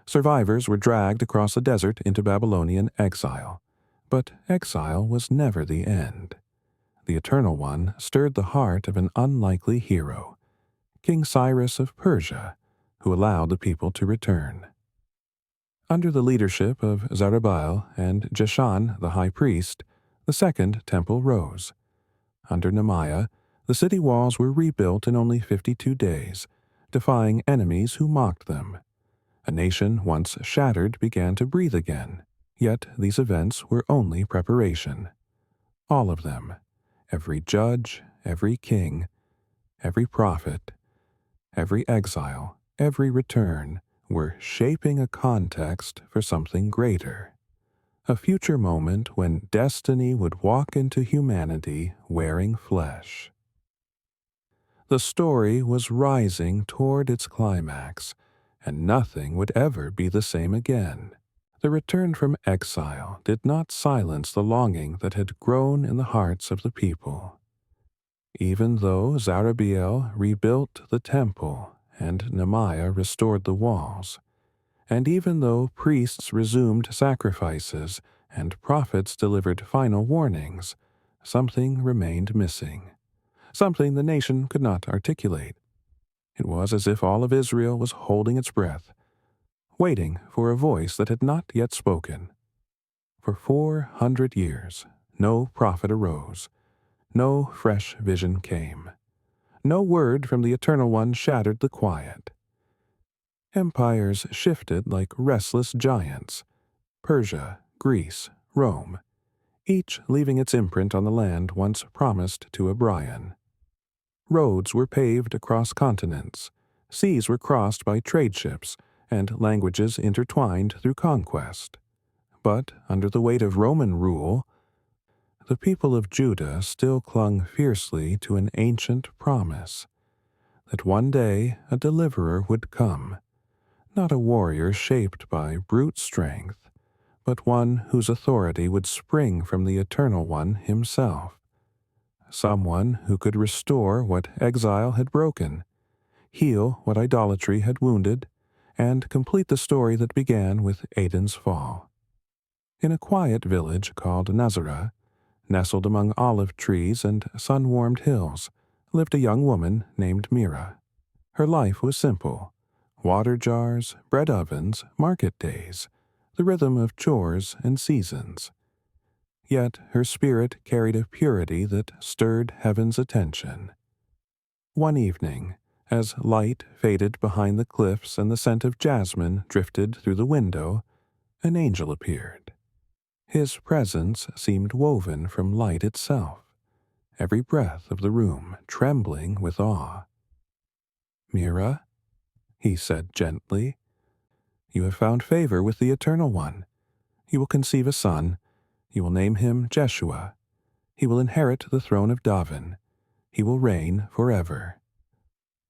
Survivors were dragged across the desert into Babylonian exile. But exile was never the end. The Eternal One stirred the heart of an unlikely hero, King Cyrus of Persia, who allowed the people to return. Under the leadership of Zerubbabel and Jeshan the high priest, the second temple rose. Under Nehemiah, the city walls were rebuilt in only 52 days, defying enemies who mocked them. A nation once shattered began to breathe again, yet these events were only preparation. All of them, every judge, every king, every prophet, every exile, every return, were shaping a context for something greater. A future moment when destiny would walk into humanity wearing flesh. The story was rising toward its climax, and nothing would ever be the same again. The return from exile did not silence the longing that had grown in the hearts of the people. Even though Zerubbabel rebuilt the temple and Nehemiah restored the walls, and even though priests resumed sacrifices and prophets delivered final warnings, something remained missing, something the nation could not articulate. It was as if all of Israel was holding its breath, waiting for a voice that had not yet spoken. For 400 years, no prophet arose, no fresh vision came. No word from the Eternal One shattered the quiet. Empires shifted like restless giants, Persia, Greece, Rome, each leaving its imprint on the land once promised to a Brian. Roads were paved across continents, seas were crossed by trade ships, and languages intertwined through conquest. But under the weight of Roman rule, the people of Judah still clung fiercely to an ancient promise that one day a deliverer would come, not a warrior shaped by brute strength, but one whose authority would spring from the Eternal One himself. Someone who could restore what exile had broken, heal what idolatry had wounded, and complete the story that began with Aiden's fall. In a quiet village called Nazareth, nestled among olive trees and sun-warmed hills, lived a young woman named Mira. Her life was simple: water jars, bread ovens, market days, the rhythm of chores and seasons. Yet her spirit carried a purity that stirred heaven's attention. One evening, as light faded behind the cliffs and the scent of jasmine drifted through the window, an angel appeared. His presence seemed woven from light itself, every breath of the room trembling with awe. "Mira," he said gently, "you have found favor with the Eternal One. You will conceive a son. You will name him Jeshua. He will inherit the throne of Davin. He will reign forever."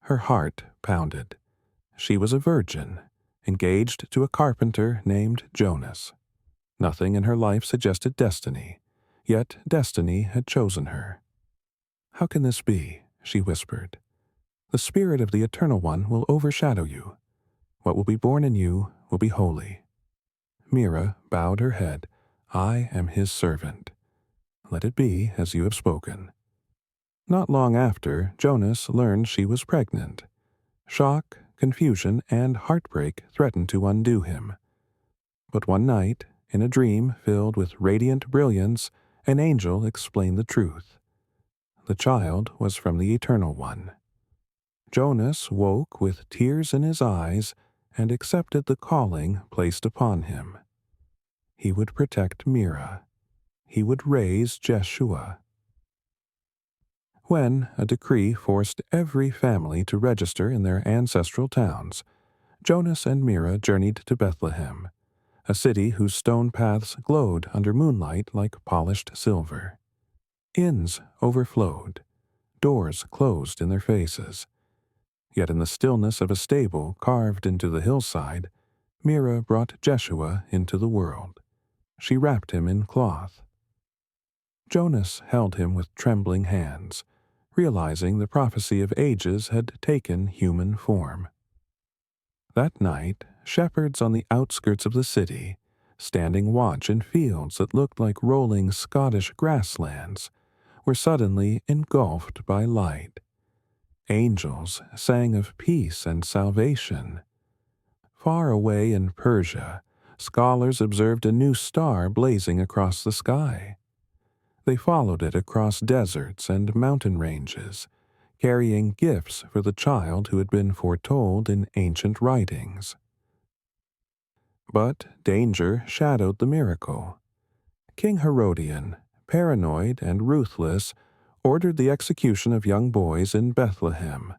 Her heart pounded. She was a virgin, engaged to a carpenter named Jonas. Nothing in her life suggested destiny, yet destiny had chosen her. "How can this be?" she whispered. "The Spirit of the Eternal One will overshadow you. What will be born in you will be holy." Mira bowed her head. "I am his servant. Let it be as you have spoken." Not long after, Jonas learned she was pregnant. Shock, confusion, and heartbreak threatened to undo him. But one night, in a dream filled with radiant brilliance, an angel explained the truth. The child was from the Eternal One. Jonas woke with tears in his eyes and accepted the calling placed upon him. He would protect Mira. He would raise Jeshua. When a decree forced every family to register in their ancestral towns, Jonas and Mira journeyed to Bethlehem, a city whose stone paths glowed under moonlight like polished silver. Inns overflowed, doors closed in their faces. Yet in the stillness of a stable carved into the hillside, Mira brought Jeshua into the world. She wrapped him in cloth. Jonas held him with trembling hands, realizing the prophecy of ages had taken human form. That night, shepherds on the outskirts of the city, standing watch in fields that looked like rolling Scottish grasslands, were suddenly engulfed by light. Angels sang of peace and salvation. Far away in Persia, scholars observed a new star blazing across the sky. They followed it across deserts and mountain ranges, carrying gifts for the child who had been foretold in ancient writings. But danger shadowed the miracle. King Herodian, paranoid and ruthless, ordered the execution of young boys in Bethlehem.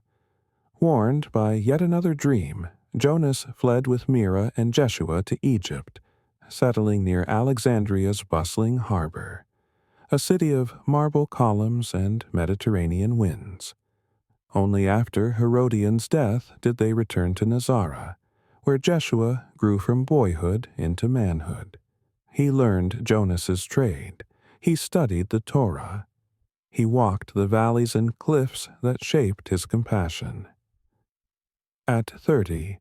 Warned by yet another dream, Jonas fled with Mira and Jeshua to Egypt, settling near Alexandria's bustling harbor, a city of marble columns and Mediterranean winds. Only after Herodian's death did they return to Nazareth, where Jeshua grew from boyhood into manhood. He learned Jonas's trade. He studied the Torah. He walked the valleys and cliffs that shaped his compassion. At 30,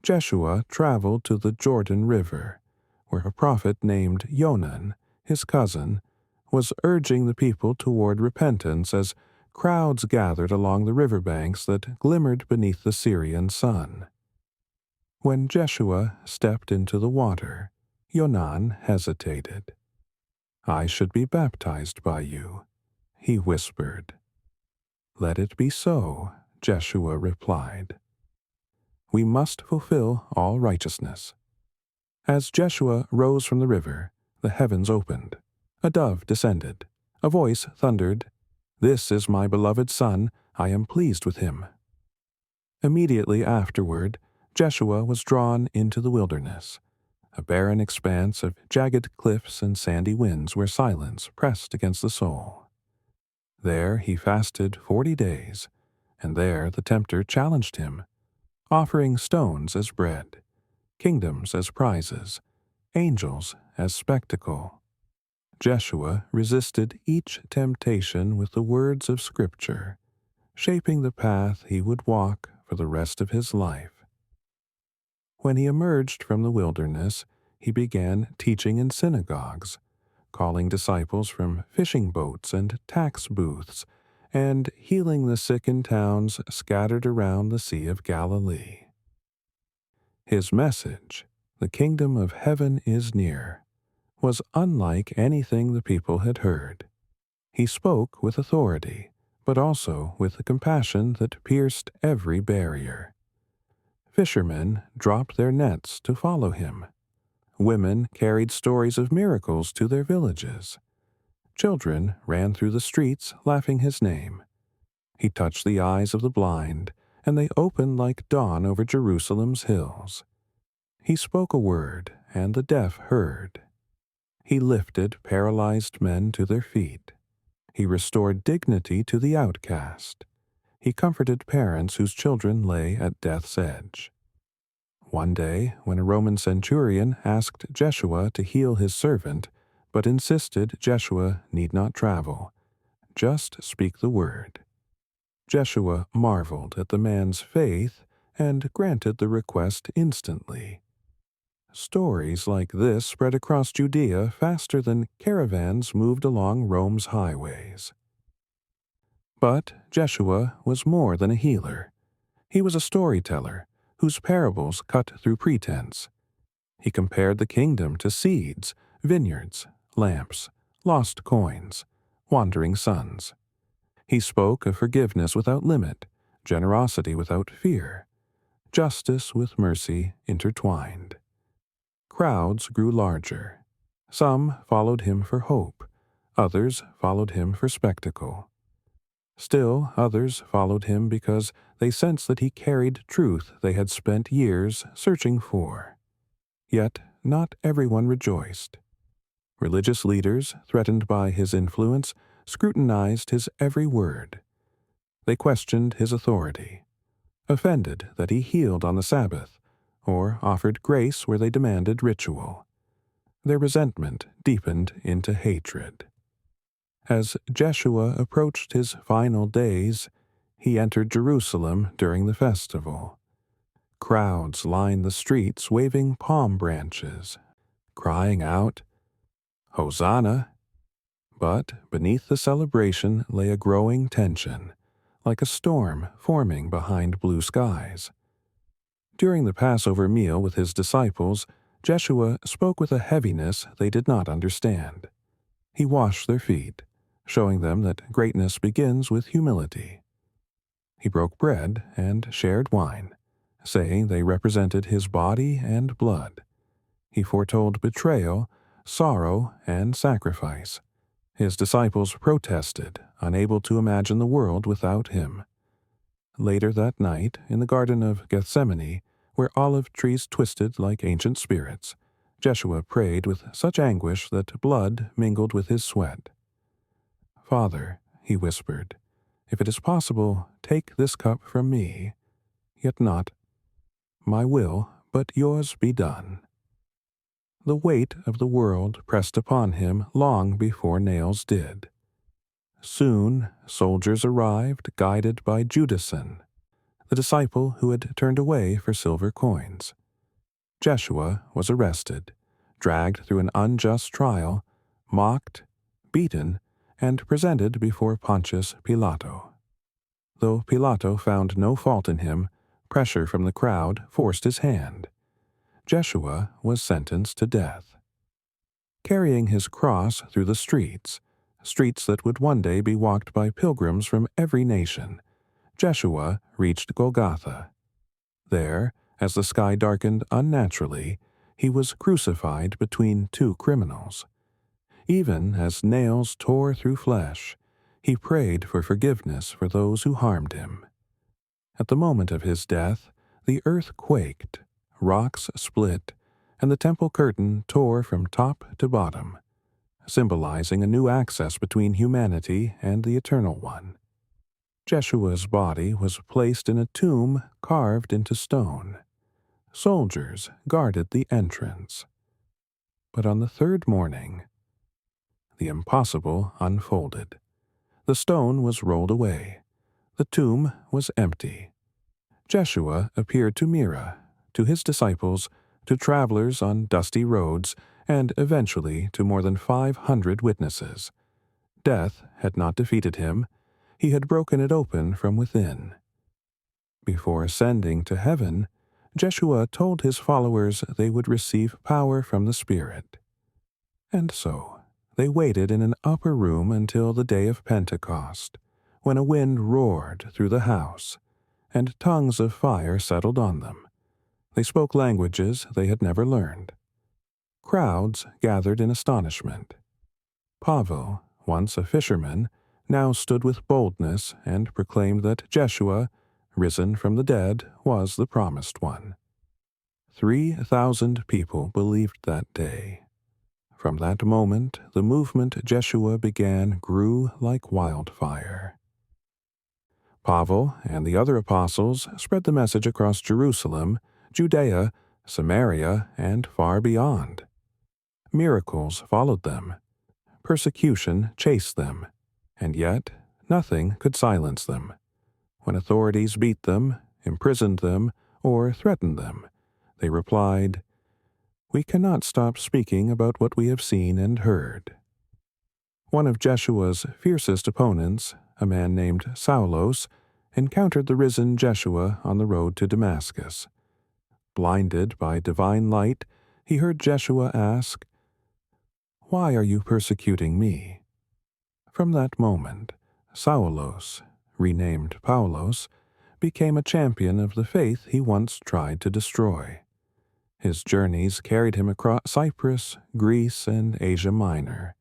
Jeshua traveled to the Jordan River, where a prophet named Yonan, his cousin, was urging the people toward repentance as crowds gathered along the riverbanks that glimmered beneath the Syrian sun. When Jeshua stepped into the water, Yonan hesitated. "I should be baptized by you," he whispered. "Let it be so," Jeshua replied. "We must fulfill all righteousness." As Jeshua rose from the river, the heavens opened. A dove descended. A voice thundered, "This is my beloved Son, I am pleased with him." Immediately afterward, Jeshua was drawn into the wilderness, a barren expanse of jagged cliffs and sandy winds where silence pressed against the soul. There he fasted 40 days, and there the tempter challenged him, offering stones as bread. kingdoms as prizes, angels as spectacle. Jeshua resisted each temptation with the words of Scripture, shaping the path he would walk for the rest of his life. When he emerged from the wilderness, he began teaching in synagogues, calling disciples from fishing boats and tax booths, and healing the sick in towns scattered around the Sea of Galilee. His message, "The kingdom of heaven is near," was unlike anything the people had heard. He spoke with authority, but also with a compassion that pierced every barrier. Fishermen dropped their nets to follow him. Women carried stories of miracles to their villages. Children ran through the streets laughing his name. He touched the eyes of the blind, and they opened like dawn over Jerusalem's hills. He spoke a word, and the deaf heard. He lifted paralyzed men to their feet. He restored dignity to the outcast. He comforted parents whose children lay at death's edge. One day, when a Roman centurion asked Jeshua to heal his servant, but insisted Jeshua need not travel, just speak the word, Jeshua marveled at the man's faith and granted the request instantly. Stories like this spread across Judea faster than caravans moved along Rome's highways. But Jeshua was more than a healer. He was a storyteller whose parables cut through pretense. He compared the kingdom to seeds, vineyards, lamps, lost coins, wandering sons. He spoke of forgiveness without limit, generosity without fear, justice with mercy intertwined. Crowds grew larger. Some followed him for hope, others followed him for spectacle. Still others followed him because they sensed that he carried truth they had spent years searching for. Yet not everyone rejoiced. Religious leaders, threatened by his influence, scrutinized his every word. They questioned his authority, offended that he healed on the Sabbath, or offered grace where they demanded ritual. Their resentment deepened into hatred. As Jeshua approached his final days, he entered Jerusalem during the festival. Crowds lined the streets waving palm branches, crying out, "Hosanna!" But beneath the celebration lay a growing tension, like a storm forming behind blue skies. During the Passover meal with his disciples, Jeshua spoke with a heaviness they did not understand. He washed their feet, showing them that greatness begins with humility. He broke bread and shared wine, saying they represented his body and blood. He foretold betrayal, sorrow, and sacrifice. His disciples protested, unable to imagine the world without him. Later that night, in the Garden of Gethsemane, where olive trees twisted like ancient spirits, Jeshua prayed with such anguish that blood mingled with his sweat. "Father," he whispered, "if it is possible, take this cup from me, yet not my will, but yours be done." The weight of the world pressed upon him long before nails did. Soon soldiers arrived, guided by Judason, the disciple who had turned away for silver coins. Jeshua was arrested, dragged through an unjust trial, mocked, beaten, and presented before Pontius Pilato. Though Pilato found no fault in him, pressure from the crowd forced his hand. Jeshua was sentenced to death. Carrying his cross through the streets that would one day be walked by pilgrims from every nation, Jeshua reached Golgotha. There, as the sky darkened unnaturally, he was crucified between two criminals. Even as nails tore through flesh, he prayed for forgiveness for those who harmed him. At the moment of his death, the earth quaked, rocks split, and the temple curtain tore from top to bottom, symbolizing a new access between humanity and the Eternal One. Jeshua's body was placed in a tomb carved into stone. Soldiers guarded the entrance. But on the third morning, the impossible unfolded. The stone was rolled away. The tomb was empty. Jeshua appeared to Mira, to his disciples, to travelers on dusty roads, and eventually to more than 500 witnesses. Death had not defeated him. He had broken it open from within. Before ascending to heaven, Jeshua told his followers they would receive power from the Spirit. And so they waited in an upper room until the day of Pentecost, when a wind roared through the house, and tongues of fire settled on them. They spoke languages they had never learned. Crowds gathered in astonishment. Pavel, once a fisherman, now stood with boldness and proclaimed that Jeshua, risen from the dead, was the promised one. 3,000 people believed that day. From that moment, the movement Jeshua began grew like wildfire. Pavel and the other apostles spread the message across Jerusalem, Judea, Samaria, and far beyond. Miracles followed them. Persecution chased them, and yet nothing could silence them. When authorities beat them, imprisoned them, or threatened them, they replied, "We cannot stop speaking about what we have seen and heard." One of Jeshua's fiercest opponents, a man named Saulos, encountered the risen Jeshua on the road to Damascus. Blinded by divine light, he heard Jeshua ask, "Why are you persecuting me?" From that moment, Saulos, renamed Paulos, became a champion of the faith he once tried to destroy. His journeys carried him across Cyprus, Greece, and Asia Minor,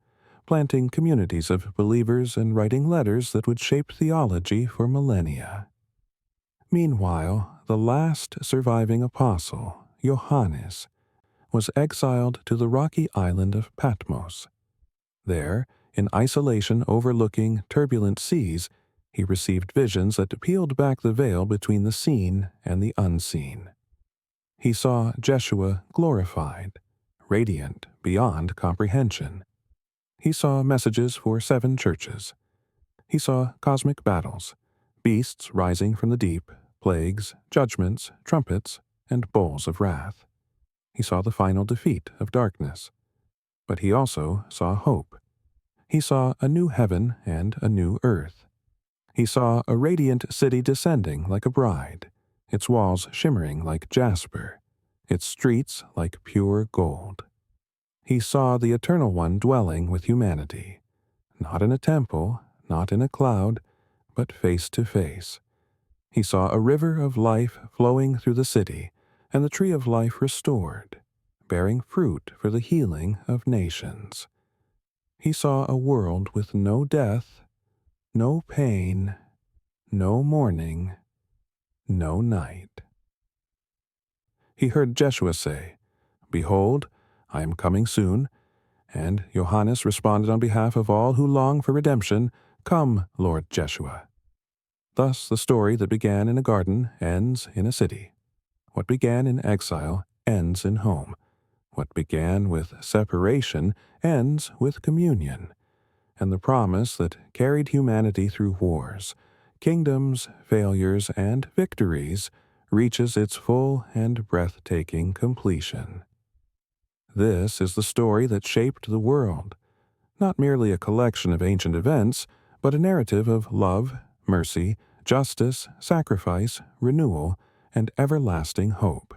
planting communities of believers and writing letters that would shape theology for millennia. Meanwhile, the last surviving apostle, Johannes, was exiled to the rocky island of Patmos. There, in isolation overlooking turbulent seas, he received visions that peeled back the veil between the seen and the unseen. He saw Jeshua glorified, radiant beyond comprehension. He saw messages for 7 churches. He saw cosmic battles, beasts rising from the deep, plagues, judgments, trumpets, and bowls of wrath. He saw the final defeat of darkness. But he also saw hope. He saw a new heaven and a new earth. He saw a radiant city descending like a bride, its walls shimmering like jasper, its streets like pure gold. He saw the Eternal One dwelling with humanity, not in a temple, not in a cloud, but face to face. He saw a river of life flowing through the city, and the tree of life restored, bearing fruit for the healing of nations. He saw a world with no death, no pain, no mourning, no night. He heard Jeshua say, "Behold, I am coming soon," and Johannes responded on behalf of all who long for redemption, "Come, Lord Jeshua." Thus the story that began in a garden ends in a city. What began in exile ends in home. What began with separation ends with communion. And the promise that carried humanity through wars, kingdoms, failures, and victories reaches its full and breathtaking completion. This is the story that shaped the world, not merely a collection of ancient events, but a narrative of love, mercy, justice, sacrifice, renewal, and everlasting hope.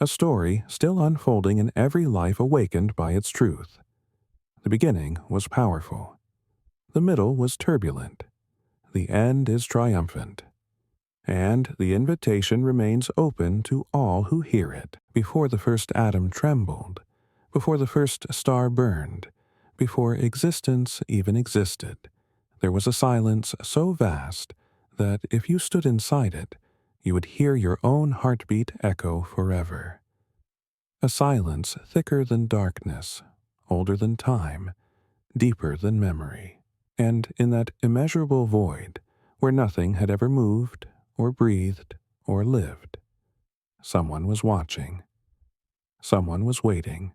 A story still unfolding in every life awakened by its truth. The beginning was powerful. The middle was turbulent. The end is triumphant. And the invitation remains open to all who hear it. Before the first atom trembled, before the first star burned, before existence even existed, there was a silence so vast that if you stood inside it, you would hear your own heartbeat echo forever. A silence thicker than darkness, older than time, deeper than memory. And in that immeasurable void, where nothing had ever moved, or breathed, or lived, Someone was watching. Someone was waiting.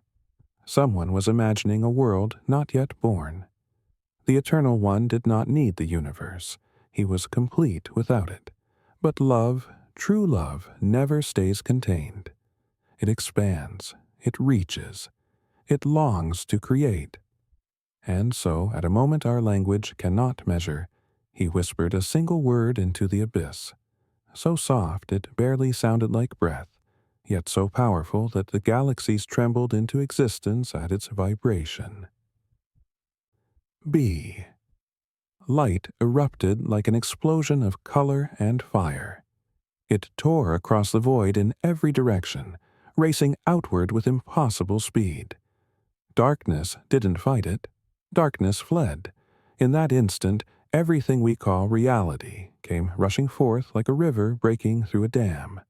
Someone was imagining a world not yet born. The Eternal One did not need the universe. He was complete without it. But love, true love, never stays contained. It expands. It reaches. It longs to create. And so, at a moment our language cannot measure, he whispered a single word into the abyss, so soft it barely sounded like breath, yet so powerful that the galaxies trembled into existence at its vibration. B. Light erupted like an explosion of color and fire. It tore across the void in every direction, racing outward with impossible speed. Darkness didn't fight it. Darkness fled. In that instant, everything we call reality came rushing forth like a river breaking through a dam.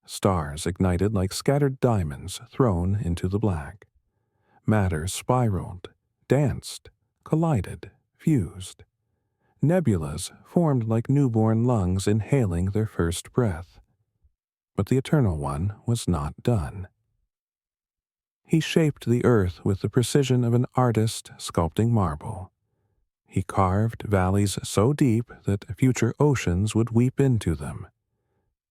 Stars ignited like scattered diamonds thrown into the black. Matter spiraled, danced, collided, fused. Nebulas formed like newborn lungs inhaling their first breath. But the Eternal One was not done. He shaped the earth with the precision of an artist sculpting marble. He carved valleys so deep that future oceans would weep into them.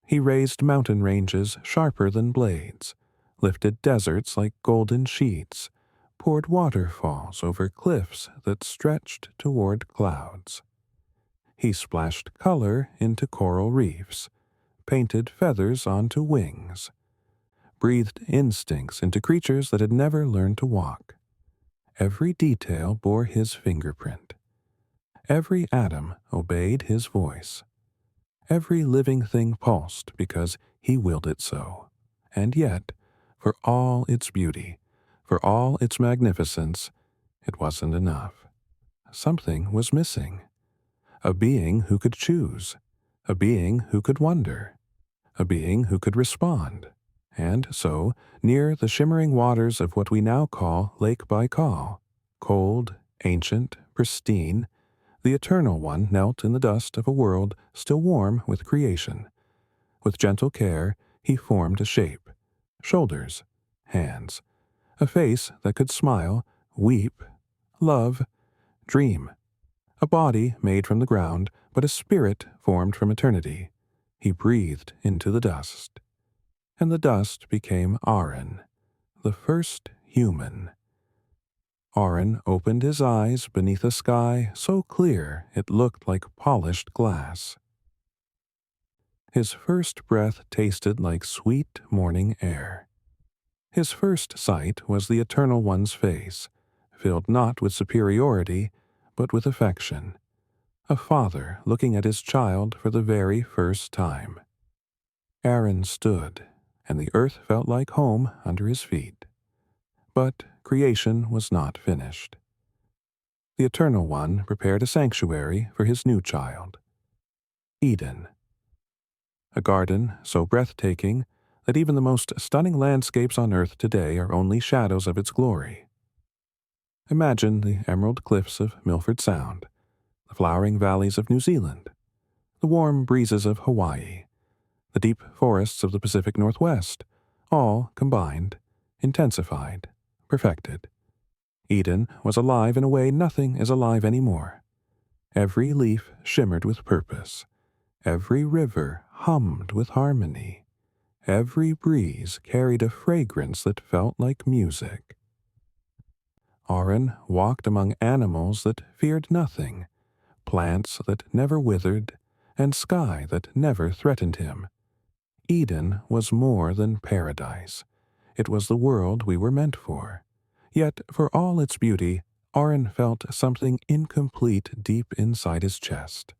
He raised mountain ranges sharper than blades, lifted deserts like golden sheets, poured waterfalls over cliffs that stretched toward clouds. He splashed color into coral reefs, painted feathers onto wings, breathed instincts into creatures that had never learned to walk. Every detail bore his fingerprint. Every atom obeyed his voice. Every living thing pulsed because he willed it so. And yet, for all its beauty, for all its magnificence, it wasn't enough. Something was missing. A being who could choose. A being who could wonder. A being who could respond. And so, near the shimmering waters of what we now call Lake Baikal, cold, ancient, pristine, the Eternal One knelt in the dust of a world still warm with creation. With gentle care, he formed a shape, shoulders, hands, a face that could smile, weep, love, dream, a body made from the ground, but a spirit formed from eternity. He breathed into the dust. And the dust became Aaron, the first human. Aaron opened his eyes beneath a sky so clear it looked like polished glass. His first breath tasted like sweet morning air. His first sight was the Eternal One's face, filled not with superiority, but with affection. A father looking at his child for the very first time. Aaron stood, and the earth felt like home under his feet. But creation was not finished. The Eternal One prepared a sanctuary for his new child. Eden. A garden so breathtaking that even the most stunning landscapes on earth today are only shadows of its glory. Imagine the emerald cliffs of Milford Sound, the flowering valleys of New Zealand, the warm breezes of Hawaii, the deep forests of the Pacific Northwest, all combined, intensified, perfected. Eden was alive in a way nothing is alive anymore. Every leaf shimmered with purpose. Every river hummed with harmony. Every breeze carried a fragrance that felt like music. Aaron walked among animals that feared nothing, plants that never withered, and sky that never threatened him. Eden was more than paradise. It was the world we were meant for. Yet, for all its beauty, Aaron felt something incomplete deep inside his chest.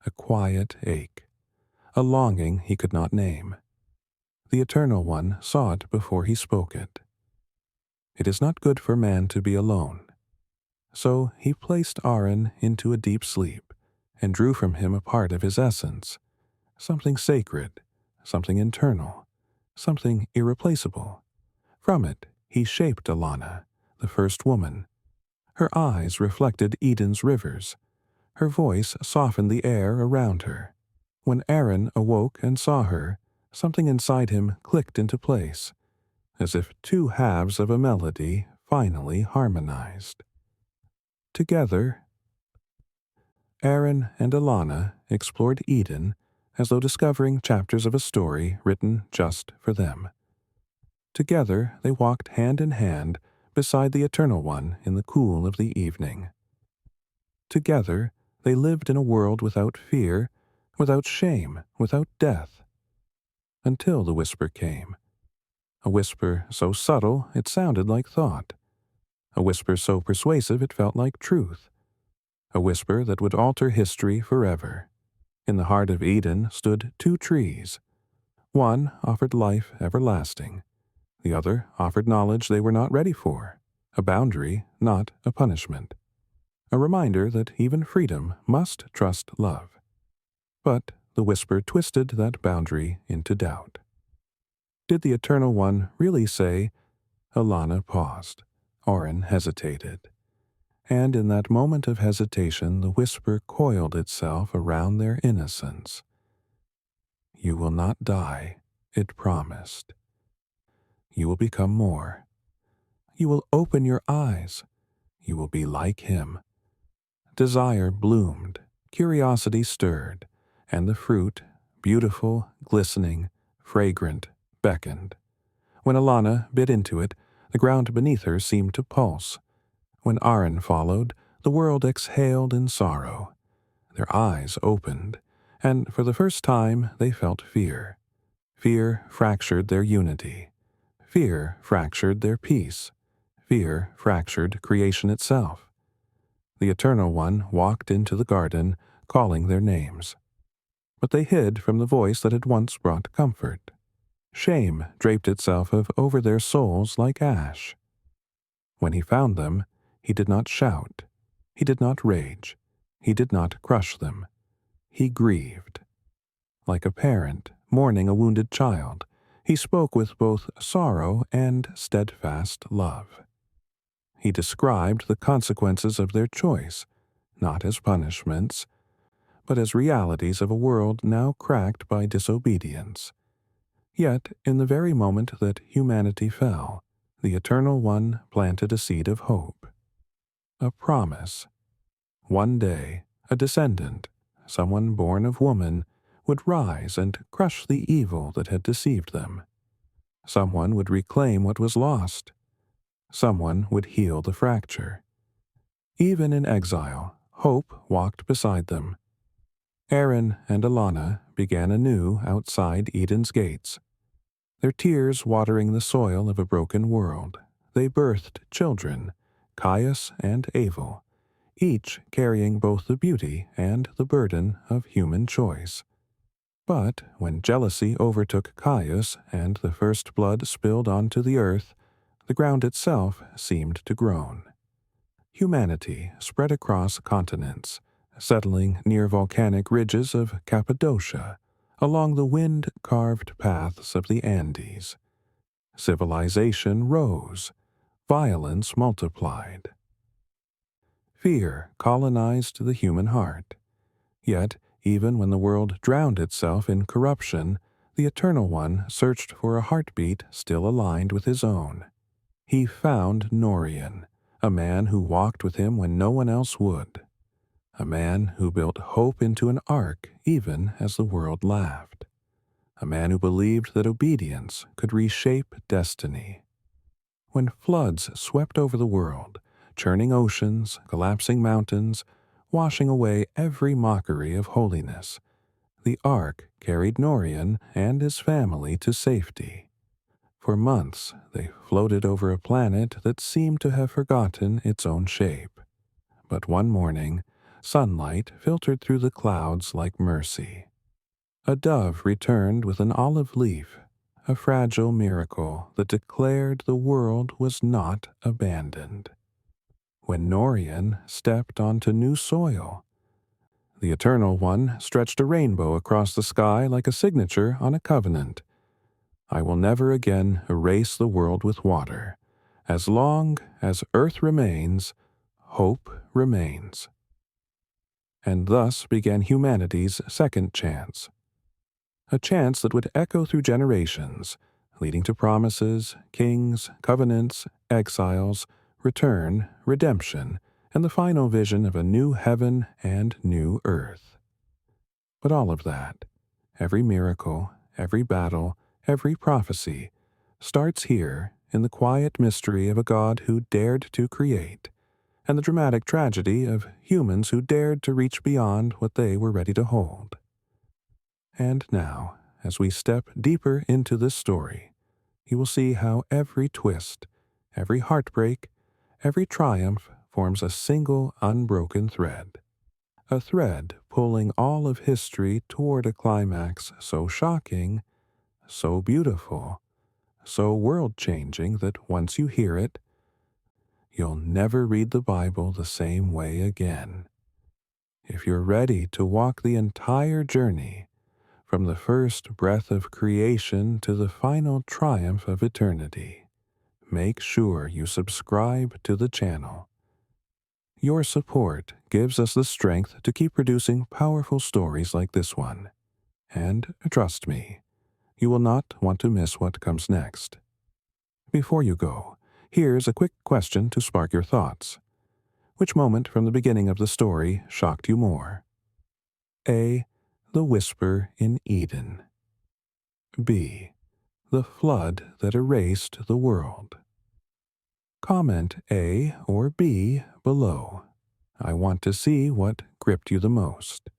A quiet ache. A longing he could not name. The Eternal One saw it before he spoke it. It is not good for man to be alone. So he placed Aaron into a deep sleep and drew from him a part of his essence, something sacred, something internal, something irreplaceable. From it he shaped Alana, the first woman. Her eyes reflected Eden's rivers. Her voice softened the air around her. When Aaron awoke and saw her, something inside him clicked into place, as if two halves of a melody finally harmonized. Together, Aaron and Alana explored Eden as though discovering chapters of a story written just for them. Together, they walked hand in hand beside the Eternal One in the cool of the evening. Together, they lived in a world without fear, without shame, without death. Until the whisper came. A whisper so subtle it sounded like thought. A whisper so persuasive it felt like truth. A whisper that would alter history forever. In the heart of Eden stood two trees. One offered life everlasting. The other offered knowledge they were not ready for, a boundary, not a punishment. A reminder that even freedom must trust love. But the whisper twisted that boundary into doubt. Did the Eternal One really say? Alana paused. Oren hesitated. And in that moment of hesitation, the whisper coiled itself around their innocence. You will not die, it promised. You will become more. You will open your eyes. You will be like him. Desire bloomed, curiosity stirred, and the fruit, beautiful, glistening, fragrant, beckoned. When Alana bit into it, the ground beneath her seemed to pulse. When Aaron followed, the world exhaled in sorrow. Their eyes opened, and for the first time they felt fear. Fear fractured their unity. Fear fractured their peace. Fear fractured creation itself. The Eternal One walked into the garden, calling their names. But they hid from the voice that had once brought comfort. Shame draped itself over their souls like ash. When he found them, he did not shout. He did not rage. He did not crush them. He grieved. Like a parent mourning a wounded child, he spoke with both sorrow and steadfast love. He described the consequences of their choice, not as punishments, but as realities of a world now cracked by disobedience. Yet, in the very moment that humanity fell, the Eternal One planted a seed of hope. A promise. One day, a descendant, someone born of woman, would rise and crush the evil that had deceived them. Someone would reclaim what was lost. Someone would heal the fracture. Even in exile, hope walked beside them. Aaron and Alana began anew outside Eden's gates. Their tears watering the soil of a broken world, they birthed children, Caius and Abel, each carrying both the beauty and the burden of human choice. But when jealousy overtook Caius and the first blood spilled onto the earth, the ground itself seemed to groan. Humanity spread across continents, settling near volcanic ridges of Cappadocia, along the wind-carved paths of the Andes. Civilization rose, violence multiplied. Fear colonized the human heart. Yet, even when the world drowned itself in corruption, the Eternal One searched for a heartbeat still aligned with his own. He found Norian, a man who walked with him when no one else would. A man who built hope into an ark even as the world laughed. A man who believed that obedience could reshape destiny. When floods swept over the world, churning oceans, collapsing mountains, washing away every mockery of holiness, the ark carried Norian and his family to safety. For months they floated over a planet that seemed to have forgotten its own shape. But one morning, sunlight filtered through the clouds like mercy. A dove returned with an olive leaf, a fragile miracle that declared the world was not abandoned. When Norian stepped onto new soil, the Eternal One stretched a rainbow across the sky like a signature on a covenant. I will never again erase the world with water. As long as earth remains, hope remains. And thus began humanity's second chance. a chants that would echo through generations, leading to promises, kings, covenants, exiles, return, redemption, and the final vision of a new heaven and new earth. But all of that, every miracle, every battle, every prophecy, starts here in the quiet mystery of a God who dared to create, and the dramatic tragedy of humans who dared to reach beyond what they were ready to hold. And now, as we step deeper into this story, you will see how every twist, every heartbreak, every triumph forms a single unbroken thread. A thread pulling all of history toward a climax so shocking, so beautiful, so world-changing that once you hear it, you'll never read the Bible the same way again. If you're ready to walk the entire journey, from the first breath of creation to the final triumph of eternity, make sure you subscribe to the channel. Your support gives us the strength to keep producing powerful stories like this one. And trust me, you will not want to miss what comes next. Before you go, here's a quick question to spark your thoughts. Which moment from the beginning of the story shocked you more? A. The whisper in Eden. B. The flood that erased the world. Comment A or B below. I want to see what gripped you the most.